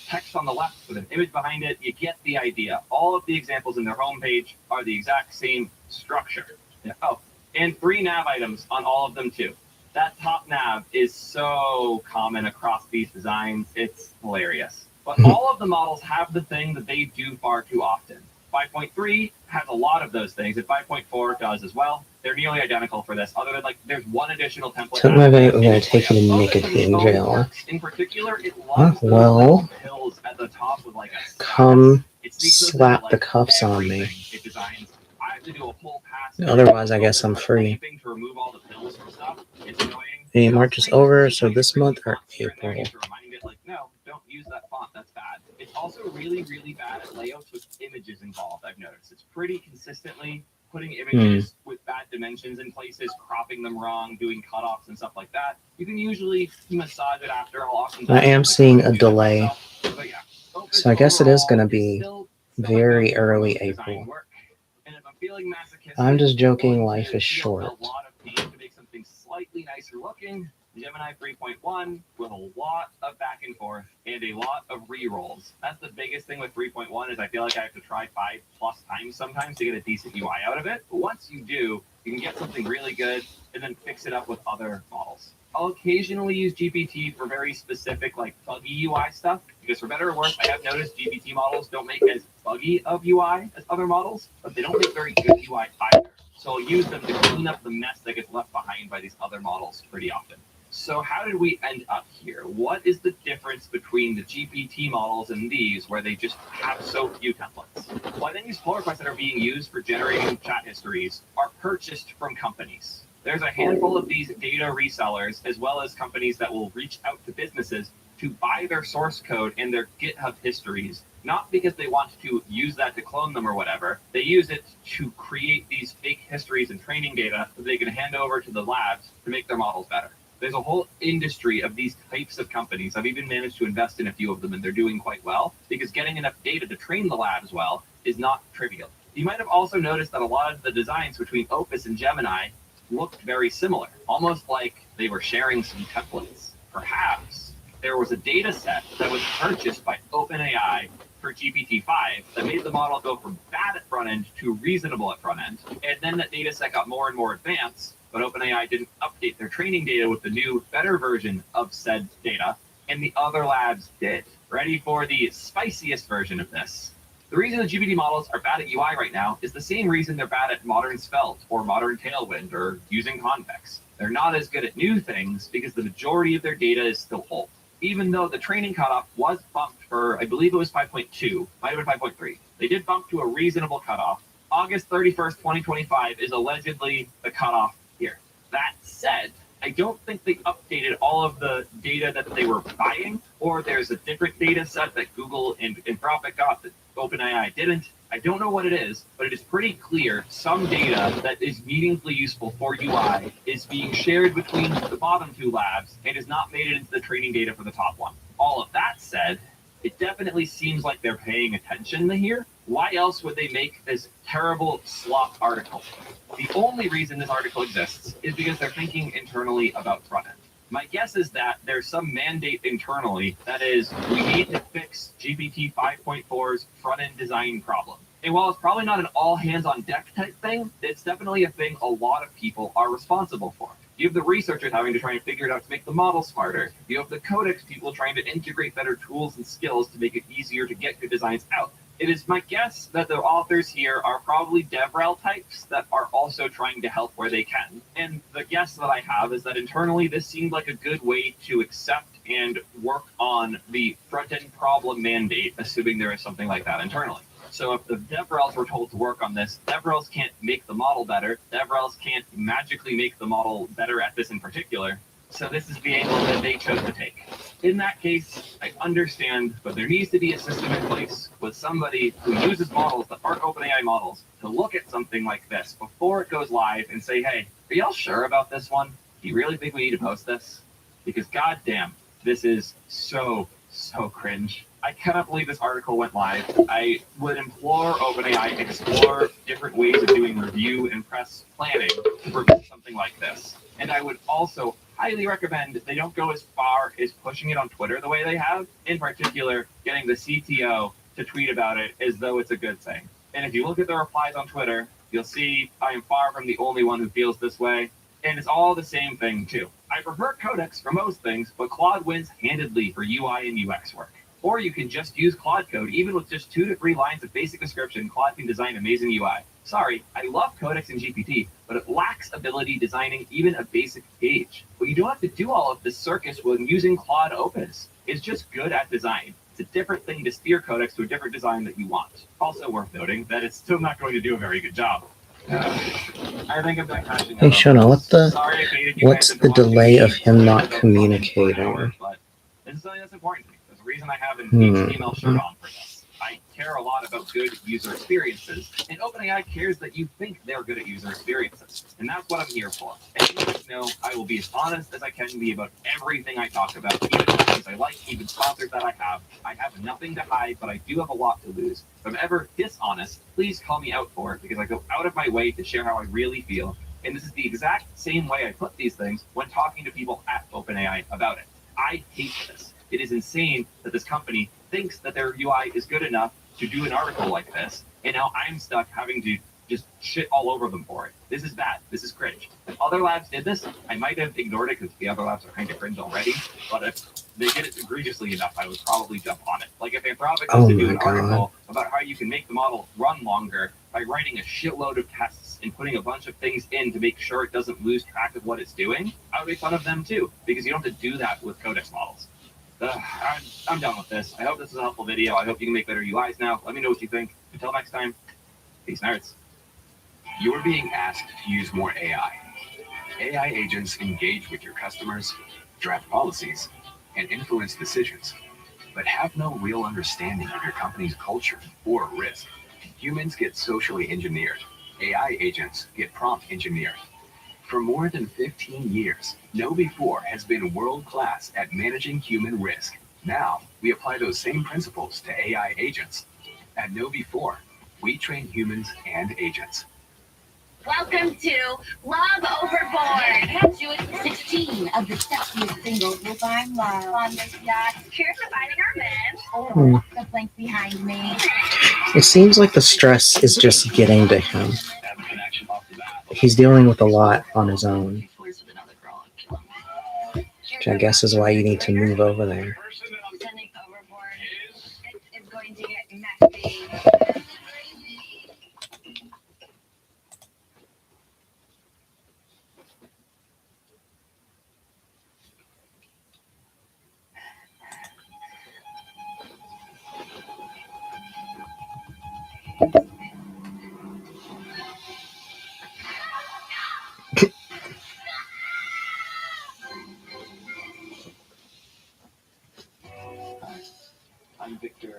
Text on the left with an image behind it. You get the idea. All of the examples in their homepage are the exact same structure. Oh, and 3 nav items on all of them too. That top nav is so common across these designs. It's hilarious. But all of the models have the thing that they do far too often. 5.3 has a lot of those things, and 5.4 does as well. They're nearly identical for this, other than like there's one additional template. Took my vape, we're gonna take you to nicotine jail. In particular, it Huh, loves those well, little pills at the top with like a come it sneaks those into, slap like, the cuffs on me. everything it designs. I have to do a whole pass. Otherwise, I guess I'm free. Anything to remove all the pills from stuff. It's annoying. The March is over, so this month or April. To remind it, like, no, don't use that font. That's bad. It's also really, really bad at layouts with images involved. I've noticed it's pretty consistently putting images with bad dimensions in places, cropping them wrong, doing cutoffs and stuff like that. You can usually massage it after. I'll often I am seeing a delay, so I guess it is going to be very early April. And if I'm feeling masochistic, I'm just joking, life is short. a lot of pain to make something slightly nicer looking. Gemini 3.1 with a lot of back and forth and a lot of re-rolls. That's the biggest thing with 3.1 is I feel like I have to try 5+ times sometimes to get a decent UI out of it. But once you do, you can get something really good and then fix it up with other models. I'll occasionally use GPT for very specific like buggy UI stuff because for better or worse, I have noticed GPT models don't make as buggy of UI as other models, but they don't make very good UI either. So I'll use them to clean up the mess that gets left behind by these other models pretty often. So how did we end up here? What is the difference between the GPT models and these where they just have so few templates? Well, I think these pull requests that are being used for generating chat histories are purchased from companies. There's a handful of these data resellers as well as companies that will reach out to businesses to buy their source code and their GitHub histories, not because they want to use that to clone them or whatever. They use it to create these fake histories and training data that they can hand over to the labs to make their models better. There's a whole industry of these types of companies. I've even managed to invest in a few of them, and they're doing quite well because getting enough data to train the labs well is not trivial. You might have also noticed that a lot of the designs between Opus and Gemini looked very similar, almost like they were sharing some templates. Perhaps there was a data set that was purchased by OpenAI for GPT-5 that made the model go from bad at front end to reasonable at front end. And then that data set got more and more advanced, but OpenAI didn't update their training data with the new, better version of said data, and the other labs did. Ready for the spiciest version of this? The reason the GPT models are bad at UI right now is the same reason they're bad at modern Svelte or modern Tailwind or using Convex. They're not as good at new things because the majority of their data is still old. Even though the training cutoff was bumped for, I believe it was 5.2, might have been 5.3. They did bump to a reasonable cutoff. August 31st, 2025 is allegedly the cutoff here. That said, I don't think they updated all of the data that they were buying, or there's a different data set that Google and Anthropic got that OpenAI didn't. I don't know what it is, but it is pretty clear some data that is meaningfully useful for UI is being shared between the bottom two labs and has not made it into the training data for the top one. All of that said, it definitely seems like they're paying attention here. Why else would they make this terrible slop article? The only reason this article exists is because they're thinking internally about front end. My guess is that there's some mandate internally that is, we need to fix GPT 5.4's front-end design problem. And while it's probably not an all-hands-on-deck type thing, it's definitely a thing a lot of people are responsible for. You have the researchers having to try and figure it out to make the model smarter. You have the Codex people trying to integrate better tools and skills to make it easier to get good designs out. It is my guess that the authors here are probably DevRel types that are also trying to help where they can. And the guess that I have is that internally this seemed like a good way to accept and work on the front-end problem mandate, assuming there is something like that internally. So if the DevRels were told to work on this, DevRels can't make the model better. DevRels can't magically make the model better at this in particular. So this is the angle that they chose to take. In that case, I understand, but there needs to be a system in place with somebody who uses models that aren't OpenAI models to look at something like this before it goes live and say, hey, are y'all sure about this one? Do you really think we need to post this? Because goddamn, this is so cringe. I cannot believe this article went live. I would implore OpenAI to explore different ways of doing review and press planning to prevent something like this. And I would also highly recommend they don't go as far as pushing it on Twitter the way they have, in particular, getting the CTO to tweet about it as though it's a good thing. And if you look at the replies on Twitter, you'll see I am far from the only one who feels this way, and it's all the same thing too. I prefer Codex for most things, but Claude wins handedly for UI and UX work. Or you can just use Claude Code. Even with just 2 to 3 lines of basic description, Claude can design amazing UI. Sorry, I love Codex and GPT, but it lacks ability designing even a basic page. But you don't have to do all of this circus when using Claude Opus. It's just good at design. It's a different thing to steer Codex to a different design that you want. Also worth noting that it's still not going to do a very good job. I think I'm done hashing Hey, out. Shona, Sorry I baited you what's guys the into watching delay me of him not for an hour, communicating? but this is something that's important to me. There's a reason I have an Hmm. HTML shirt on for this. I care a lot about good user experiences, and OpenAI cares that you think they're good at user experiences, and that's what I'm here for. And you guys know I will be as honest as I can be about everything I talk about, even the things I like, even sponsors that I have. I have nothing to hide, but I do have a lot to lose. If I'm ever dishonest, please call me out for it, because I go out of my way to share how I really feel. And this is the exact same way I put these things when talking to people at OpenAI about it. I hate this. It is insane that this company thinks that their UI is good enough to do an article like this, and now I'm stuck having to just shit all over them for it. This is bad. This is cringe. If other labs did this, I might have ignored it because the other labs are kind of cringe already, but if they did it egregiously enough, I would probably jump on it. Like if Anthropic was to do an article about how you can make the model run longer by writing a shitload of tests and putting a bunch of things in to make sure it doesn't lose track of what it's doing, I would make fun of them too, because you don't have to do that with Codex models. I'm done with this. I hope this is a helpful video. I hope you can make better UIs now. Let me know what you think. Until next time, peace, nerds. You're being asked to use more AI. AI agents engage with your customers, draft policies, and influence decisions, but have no real understanding of your company's culture or risk. Humans get socially engineered. AI agents get prompt engineered. For more than 15 years, KnowBe4 has been world-class at managing human risk. Now, we apply those same principles to AI agents. At KnowBe4, we train humans and agents. Welcome to Love Overboard. Catch you at 16 of the sexiest singles will find love on this yacht. Cheers to finding our men. Or walk the plank behind me. It seems like the stress is just getting to him. He's dealing with a lot on his own. Which I guess is why you need to move over there. Sending overboard. It's going to get messy. I'm Victor,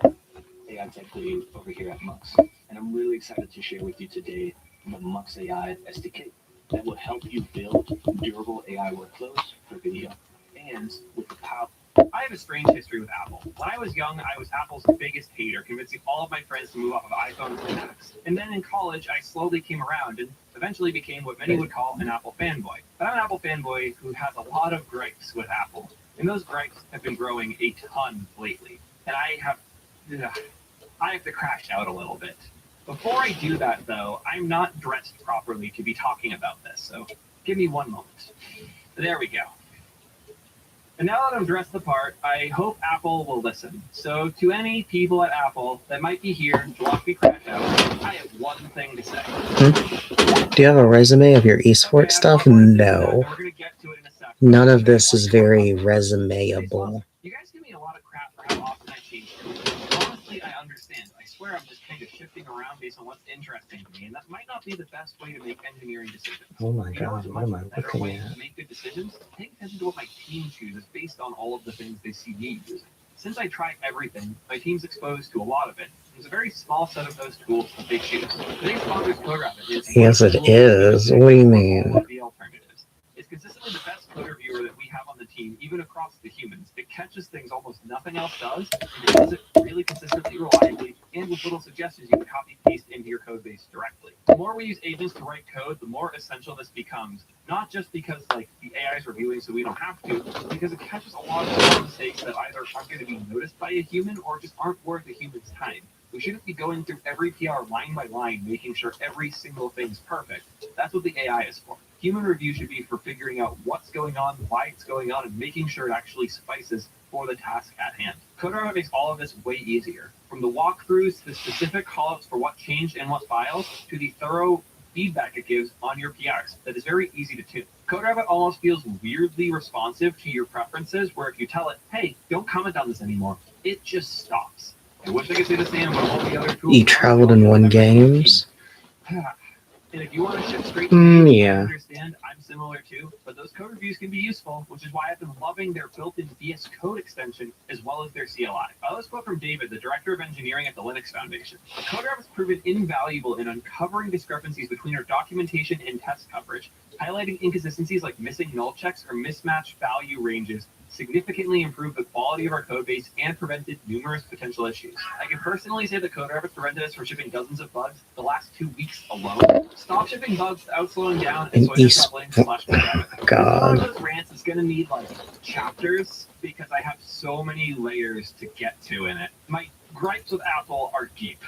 AI Tech Lead over here at Mux, and I'm really excited to share with you today the Mux AI SDK that will help you build durable AI workflows for video. And with the power, I have a strange history with Apple. When I was young, I was Apple's biggest hater, convincing all of my friends to move off of iPhones to Macs. And then in college, I slowly came around and eventually became what many would call an Apple fanboy. But I'm an Apple fanboy who has a lot of gripes with Apple, and those gripes have been growing a ton lately. And I have to crash out a little bit. Before I do that, though, I'm not dressed properly to be talking about this, so give me one moment. There we go. And now that I'm dressed the part, I hope Apple will listen. So to any people at Apple that might be here to watch me crash out, I have one thing to say. Do you have a resume of your esports stuff? No. None of this is very resumeable. You guys give me a lot of crap for how often I change careers. Honestly, I understand. I swear I'm just kind of shifting around based on what's interesting to me, and that might not be the best way to make engineering decisions. Oh my god, what am I looking To at? make good decisions, pay attention to what my team chooses based on all of the things they see me using. Since I try everything, my team's exposed to a lot of it. There's a very small set of those tools that they choose. Today's sponsor, CodeRabbit, is Yes, it is. What do you mean? the alternatives. It's consistently the best coder viewer that we have on the team, even across the humans. It catches things almost nothing else does, and it does it really consistently, reliably, and with little suggestions you can copy paste into your code base directly. The more we use agents to write code, the more essential this becomes. Not just because the AI is reviewing so we don't have to, but because it catches a lot of small mistakes that either aren't going to be noticed by a human or just aren't worth a human's time. We shouldn't be going through every PR line by line, making sure every single thing's perfect. That's what the AI is for. Human review should be for figuring out what's going on, why it's going on, and making sure it actually suffices for the task at hand. CodeRabbit makes all of this way easier. From the walkthroughs to the specific callouts for what changed in what files, to the thorough feedback it gives on your PRs that is very easy to tune. CodeRabbit almost feels weirdly responsive to your preferences, where if you tell it, hey, don't comment on this anymore, it just stops. I wish I could say the same about all the other tools. You traveled in one games? And if you want to shift straight to me, I Yeah. understand I'm similar too, but those code reviews can be useful, which is why I've been loving their built-in VS Code extension as well as their CLI. Let's quote from David, the Director of Engineering at the Linux Foundation. CodeRabbit has proven invaluable in uncovering discrepancies between our documentation and test coverage, highlighting inconsistencies like missing null checks or mismatched value ranges, significantly improved the quality of our code base and prevented numerous potential issues. I can personally say that CodeRabbit prevented us from shipping dozens of bugs the last 2 weeks alone. Stop shipping bugs without slowing down, and so I just got links/CodeRabbit. God. One of those rants is going to need chapters because I have so many layers to get to in it. My gripes with Apple are deep,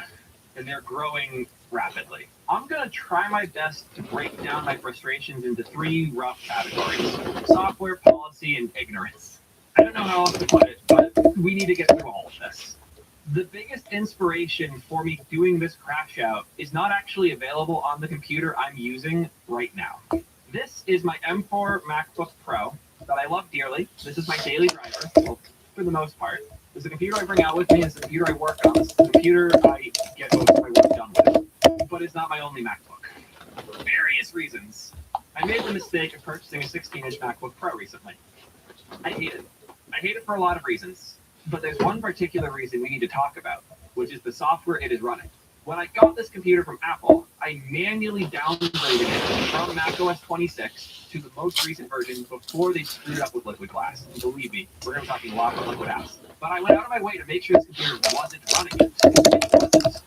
and they're growing rapidly. I'm going to try my best to break down my frustrations into 3 rough categories: software, policy, and ignorance. I don't know how else to put it, but we need to get through all of this. The biggest inspiration for me doing this crash out is not actually available on the computer I'm using right now. This is my M4 MacBook Pro that I love dearly. This is my daily driver, well, for the most part. This is the computer I bring out with me. It's the computer I work on. It's the computer I get most of my work done with. But it's not my only MacBook. For various reasons. I made the mistake of purchasing a 16-inch MacBook Pro recently. I hate it. I hate it for a lot of reasons. But there's one particular reason we need to talk about, which is the software it is running. When I got this computer from Apple, I manually downgraded it from macOS 26 to the most recent version before they screwed up with Liquid Glass. And believe me, we're going to be talking a lot about Liquid apps. But I went out of my way to make sure this computer wasn't running it. It wasn't.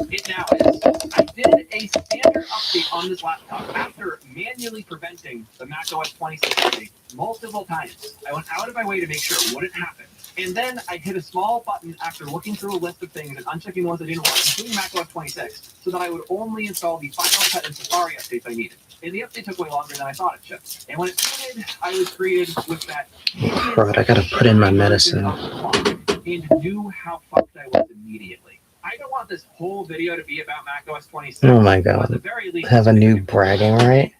It now is. I did a standard update on this laptop after manually preventing the macOS 26 update multiple times. I went out of my way to make sure it wouldn't happen. And then I hit a small button after looking through a list of things and unchecking the ones I didn't want, including macOS 26, so that I would only install the Final Cut and Safari updates I needed. And the update took way longer than I thought it should. And when it did, I was greeted with that. Crud, I gotta put in my medicine. And knew how fucked I was immediately. I don't want this whole video to be about macOS 26. Oh my god. Have a new bragging right?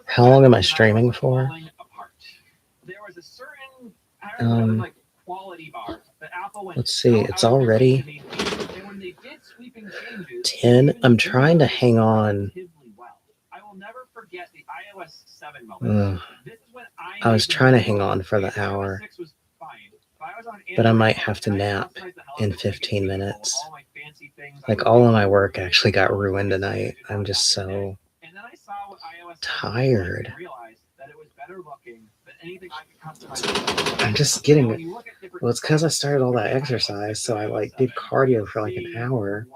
How long am I streaming for? There was a certain quality bar that Apple went. Let's see, it's already 10. I'm trying to hang on. I will never forget the iOS 7 moment. This is when I was trying to hang on for the hour, but I might have to nap in 15 minutes. Like, all of my work actually got ruined tonight. I'm just so tired. I'm just getting it. Well, it's because I started all that exercise, so I like did cardio for like an hour.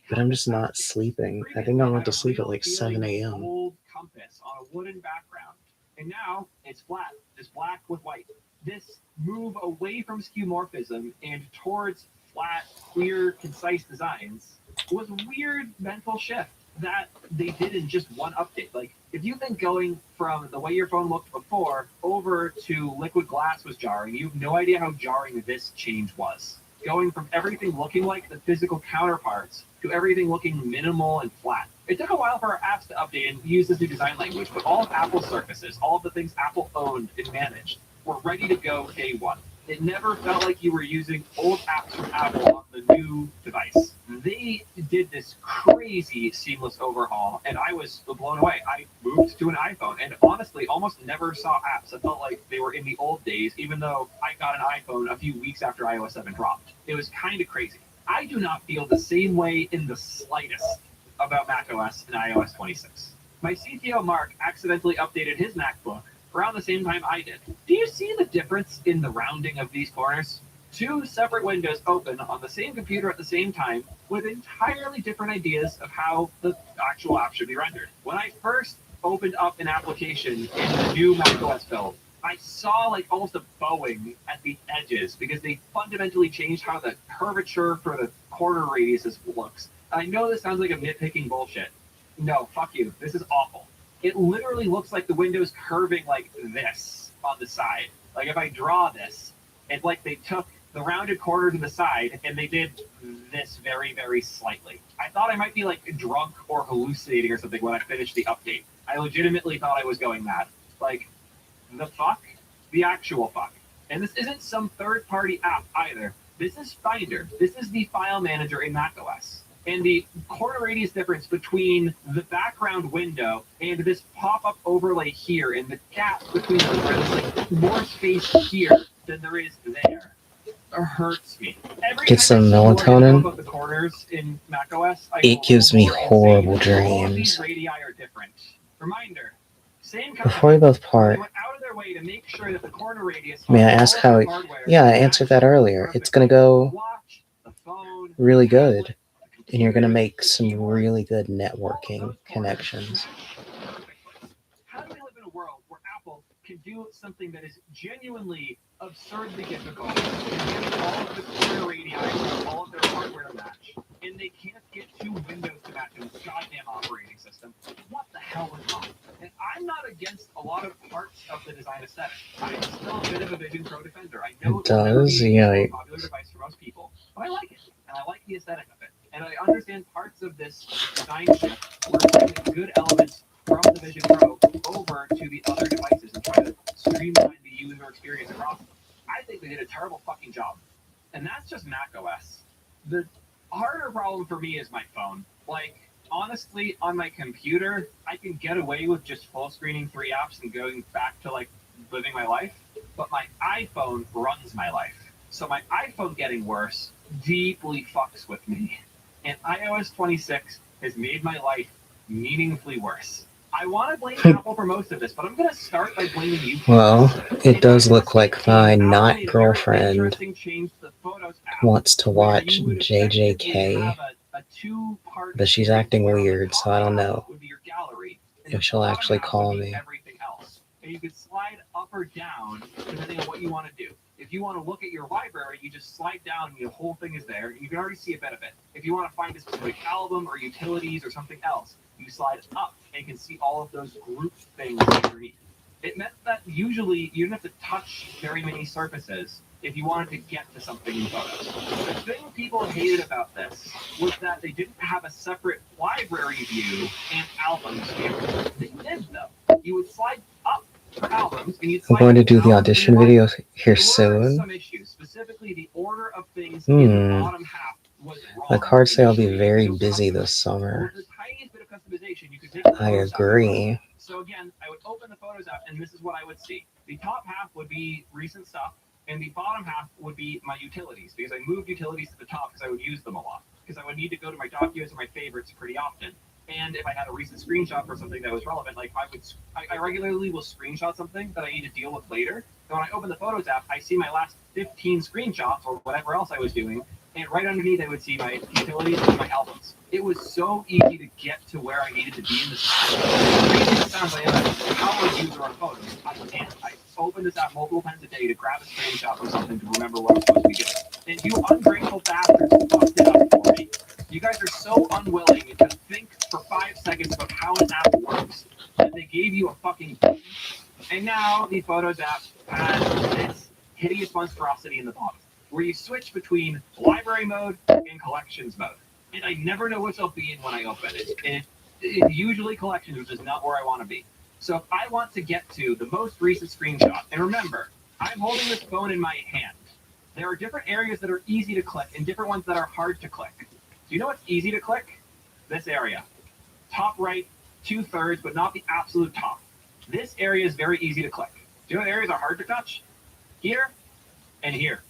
But I'm just not sleeping. I think I went to sleep at like 7 a.m. Old compass on a wooden background, and now it's flat, just black with white. This move away from skeuomorphism and towards flat, clear, concise designs was a weird mental shift that they did in just one update. Like, if you've been going from the way your phone looked before over to Liquid Glass was jarring, you have no idea how jarring this change was. Going from everything looking like the physical counterparts to everything looking minimal and flat. It took a while for our apps to update and use this new design language, but all of Apple's surfaces, all of the things Apple owned and managed, were ready to go day one. It never felt like you were using old apps from Apple on the new device. They did this crazy seamless overhaul, and I was blown away. I moved to an iPhone, and honestly, almost never saw apps that felt like they were in the old days, even though I got an iPhone a few weeks after iOS 7 dropped. It was kind of crazy. I do not feel the same way in the slightest about macOS and iOS 26. My CTO, Mark, accidentally updated his MacBook around the same time I did. Do you see the difference in the rounding of these corners? Two separate windows open on the same computer at the same time with entirely different ideas of how the actual app should be rendered. When I first opened up an application in the new macOS build, I saw like almost a bowing at the edges because they fundamentally changed how the curvature for the corner radiuses looks. I know this sounds like a nitpicking bullshit. No, fuck you. This is awful. It literally looks like the window's curving like this on the side. Like if I draw this, it's like they took the rounded corner to the side and they did this very, very slightly. I thought I might be like drunk or hallucinating or something when I finished the update. I legitimately thought I was going mad. Like, the fuck? The actual fuck. And this isn't some third-party app either. This is Finder. This is the file manager in macOS. And the corner radius difference between the background window and this pop-up overlay here and the gap between them, there's like more space here than there is there. It hurts me. Get some melatonin. About the corners in macOS, It gives me horrible dreams. These radii are different. Reminder. Same Before we both part, went out of their way to make sure that the corner radius. may I ask how? Yeah, I answered that earlier. It's gonna go really good, and you're gonna make some really good networking connections. How do we live in a world where Apple can do something that is genuinely absurdly difficult and get all of the corner radii from all of their hardware to match, and they can't get two windows to match in the goddamn operating system? What the hell is wrong? And I'm not against a lot of parts of the design aesthetic. I'm still a bit of a Vision Pro defender. I know It does, yeah. a popular device for most people, but I like it, and I like the aesthetic of it. And I understand parts of this design shift were bringing good elements from the Vision Pro over to the other devices and try to streamline the user experience across them. I think they did a terrible fucking job. And that's just macOS. The harder problem for me is my phone. Like, honestly, on my computer, I can get away with just full screening 3 apps and going back to like living my life. But my iPhone runs my life. So my iPhone getting worse deeply fucks with me. And iOS 26 has made my life meaningfully worse. I want to blame Apple for most of this, but I'm going to start by blaming you. Well, it does look like my not girlfriend wants to watch JJK, but she's acting weird, so I don't know if she'll actually call me. And you can slide up or down depending on what you want to do. If you want to look at your library, you just slide down and the whole thing is there. You can already see a bit of it. If you want to find a specific album or utilities or something else, you slide up and you can see all of those group things underneath. It meant that usually you didn't have to touch very many surfaces if you wanted to get to something in photos. The thing people hated about this was that they didn't have a separate library view and albums view. They did though. You would slide up for albums and you'd I'm slide going to do the down audition for video here There were soon. some issues, specifically the order of things in the bottom half was wrong. The cards say I'll be very busy this summer. The tiniest bit of customization you could make. I agree. So again, I would open the Photos app, and this is what I would see. The top half would be recent stuff, and the bottom half would be my utilities, because I moved utilities to the top because I would use them a lot, because I would need to go to my documents or my favorites pretty often. And if I had a recent screenshot for something that was relevant, like I regularly will screenshot something that I need to deal with later. So when I open the Photos app, I see my last 15 screenshots or whatever else I was doing, and right underneath I would see my utilities and my albums. It was so easy to get to where I needed to be in this app. It sounds like I'm a power user on Photos. I can't. I open this app multiple times a day to grab a screenshot or something to remember what I'm supposed to be doing. And you ungrateful bastards fucked it up for me. You guys are so unwilling to think for 5 seconds about how an app works that they gave you a fucking button. And now the Photos app has this hideous monstrosity in the bottom, where you switch between library mode and collections mode. And I never know which I'll be in when I open it. And it's usually collections, which is not where I want to be. So if I want to get to the most recent screenshot, and remember, I'm holding this phone in my hand. There are different areas that are easy to click and different ones that are hard to click. Do you know what's easy to click? This area. Top right, 2/3, but not the absolute top. This area is very easy to click. Do you know what areas are hard to touch? Here and here.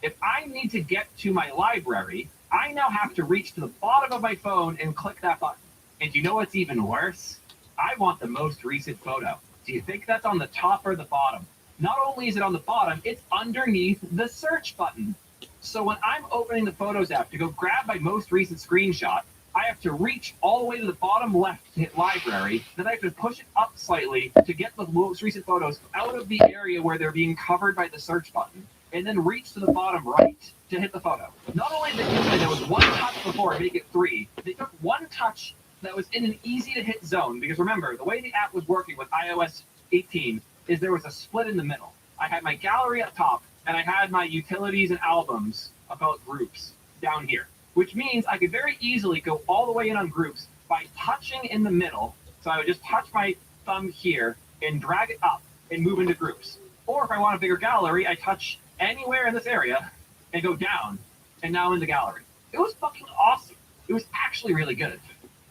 If I need to get to my library, I now have to reach to the bottom of my phone and click that button. And do you know what's even worse? I want the most recent photo. Do you think that's on the top or the bottom? Not only is it on the bottom, it's underneath the search button. So when I'm opening the Photos app to go grab my most recent screenshot, I have to reach all the way to the bottom left to hit library, then I have to push it up slightly to get the most recent photos out of the area where they're being covered by the search button, and then reach to the bottom right to hit the photo. Not only did they there was one touch before and make it 3, they took one touch that was in an easy to hit zone, because remember, the way the app was working with iOS 18 is there was a split in the middle. I had my gallery up top, and I had my utilities and albums about groups down here, which means I could very easily go all the way in on groups by touching in the middle. So I would just touch my thumb here and drag it up and move into groups. Or if I want a bigger gallery, I touch anywhere in this area and go down, and now in the gallery. It was fucking awesome. It was actually really good.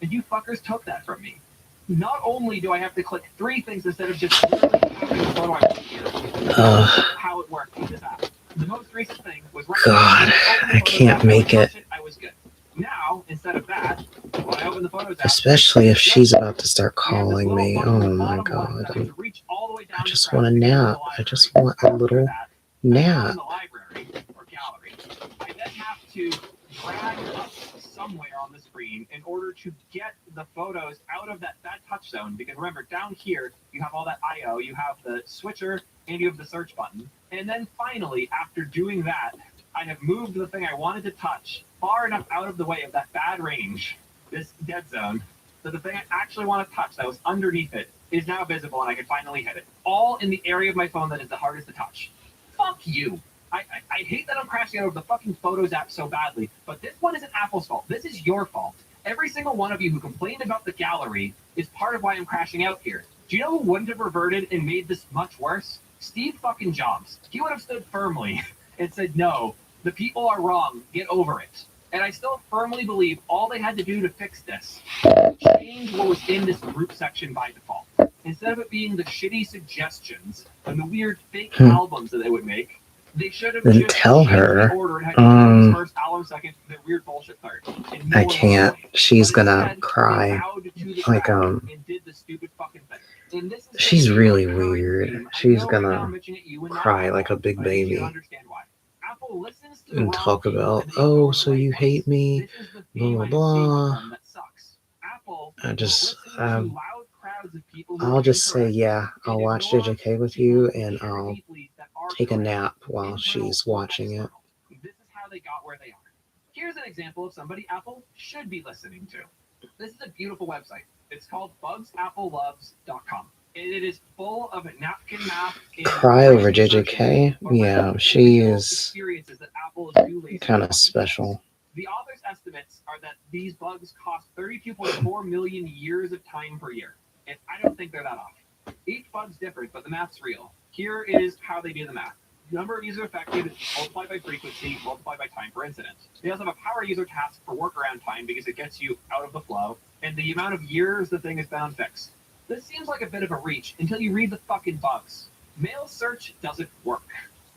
And you fuckers took that from me. Not only do I have to click 3 things instead of just literally tapping the photo I want here, how it worked with this app. The most recent thing was right God, I can't make it. I was good. Now, instead of that, when I open the Photos app, Especially if she's about to start calling me. Oh my God. I just want a nap. I just want a little nap. I then have to drag up somewhere on the screen in order to get the photos out of that touch zone. Because remember, down here, you have all that I/O, you have the switcher, and you have the search button. And then finally, after doing that, I have moved the thing I wanted to touch far enough out of the way of that bad range, this dead zone, that the thing I actually want to touch that was underneath it is now visible and I can finally hit it. All in the area of my phone that is the hardest to touch. Fuck you. I hate that I'm crashing out of the fucking Photos app so badly, but this one isn't Apple's fault. This is your fault. Every single one of you who complained about the gallery is part of why I'm crashing out here. Do you know who wouldn't have reverted and made this much worse? Steve fucking Jobs. He would have stood firmly and said, no, the people are wrong. Get over it. And I still firmly believe all they had to do to fix this, change what was in this group section by default. Instead of it being the shitty suggestions and the weird fake albums that they would make, They should have Then just tell changed the her. order and had Alum first, Alum second, the weird bullshit third. And no I one can't. would complain. She's But gonna instead, they cry. bowed to the Like, crowd and did the stupid fucking thing. And this is she's gonna be really a recurring weird. theme. I She's know right now I'm gonna bitching at you and not cry Apple, like a big but I need you to baby understand why. Apple listens to the and wrong talk people about, and they oh, ignore the so right you ones. hate me, This is the blah, theme blah, I have seen with blah. them that sucks. Apple I will just, listen to loud crowds of people who I'll are just say, incorrect yeah, I'll and watch ignore JJK with people you who and care I'll deeply that are take a correct. nap while Internal she's or watching it. external. This is how they got where they are. Here's an example of somebody Apple should be listening to. This is a beautiful website. It's called bugsappleloves.com. And it is full of napkin math and Cry over research JJK? or Yeah, she real is experiences that Apple is too lazy to kind of fucking special. fix. The author's estimates are that these bugs cost 32.4 million years of time per year. And I don't think they're that off. Each bug's different, but the math's real. Here is how they do the math. Number of users affected multiplied by frequency multiplied by time per incident. They also have a power user task for workaround time because it gets you out of the flow, and the amount of years the thing has been unfixed. This seems like a bit of a reach until you read the fucking bugs. Mail search doesn't work.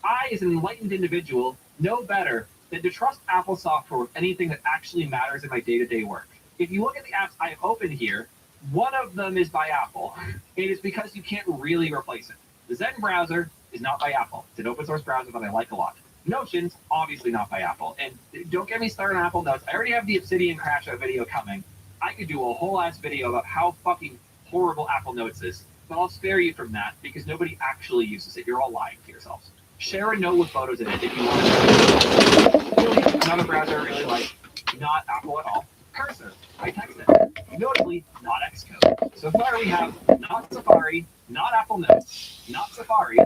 I, as an enlightened individual, know better than to trust Apple software with anything that actually matters in my day-to-day work. If you look at the apps I have opened here, one of them is by Apple. It is because you can't really replace it. The Zen browser is not by Apple. It's an open source browser that I like a lot. Notion's obviously not by Apple. And don't get me started on Apple Notes. I already have the Obsidian crash out video coming. I could do a whole ass video about how fucking horrible Apple Notes is. But I'll spare you from that because nobody actually uses it. You're all lying to yourselves. Share a note with photos in it if you want. Another browser I really like. Not Apple at all. Cursor. I text it. Notably, not Xcode. So far we have not Safari, not Apple Notes, not Safari,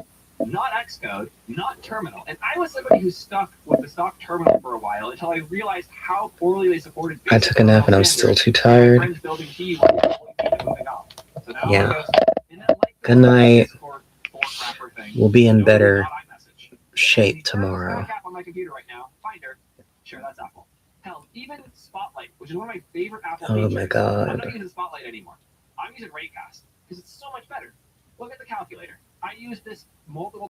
not Xcode, not Terminal. And I was somebody who stuck with the stock Terminal for a while until I realized how poorly they supported I took a nap and I was still too tired. friends building keys were moving on. So now Yeah. it goes in that like Good night. Discord fork wrapper thing. We'll be in No, better not iMessage. shape The tomorrow. Slack app on my computer right now. Finder. Sure, that's Apple. Hell, even Spotlight, which is one of my favorite Apple Oh features. my I'm God. not using Spotlight anymore. I'm using Raycast because it's so much better. Look at the calculator. I use this multiple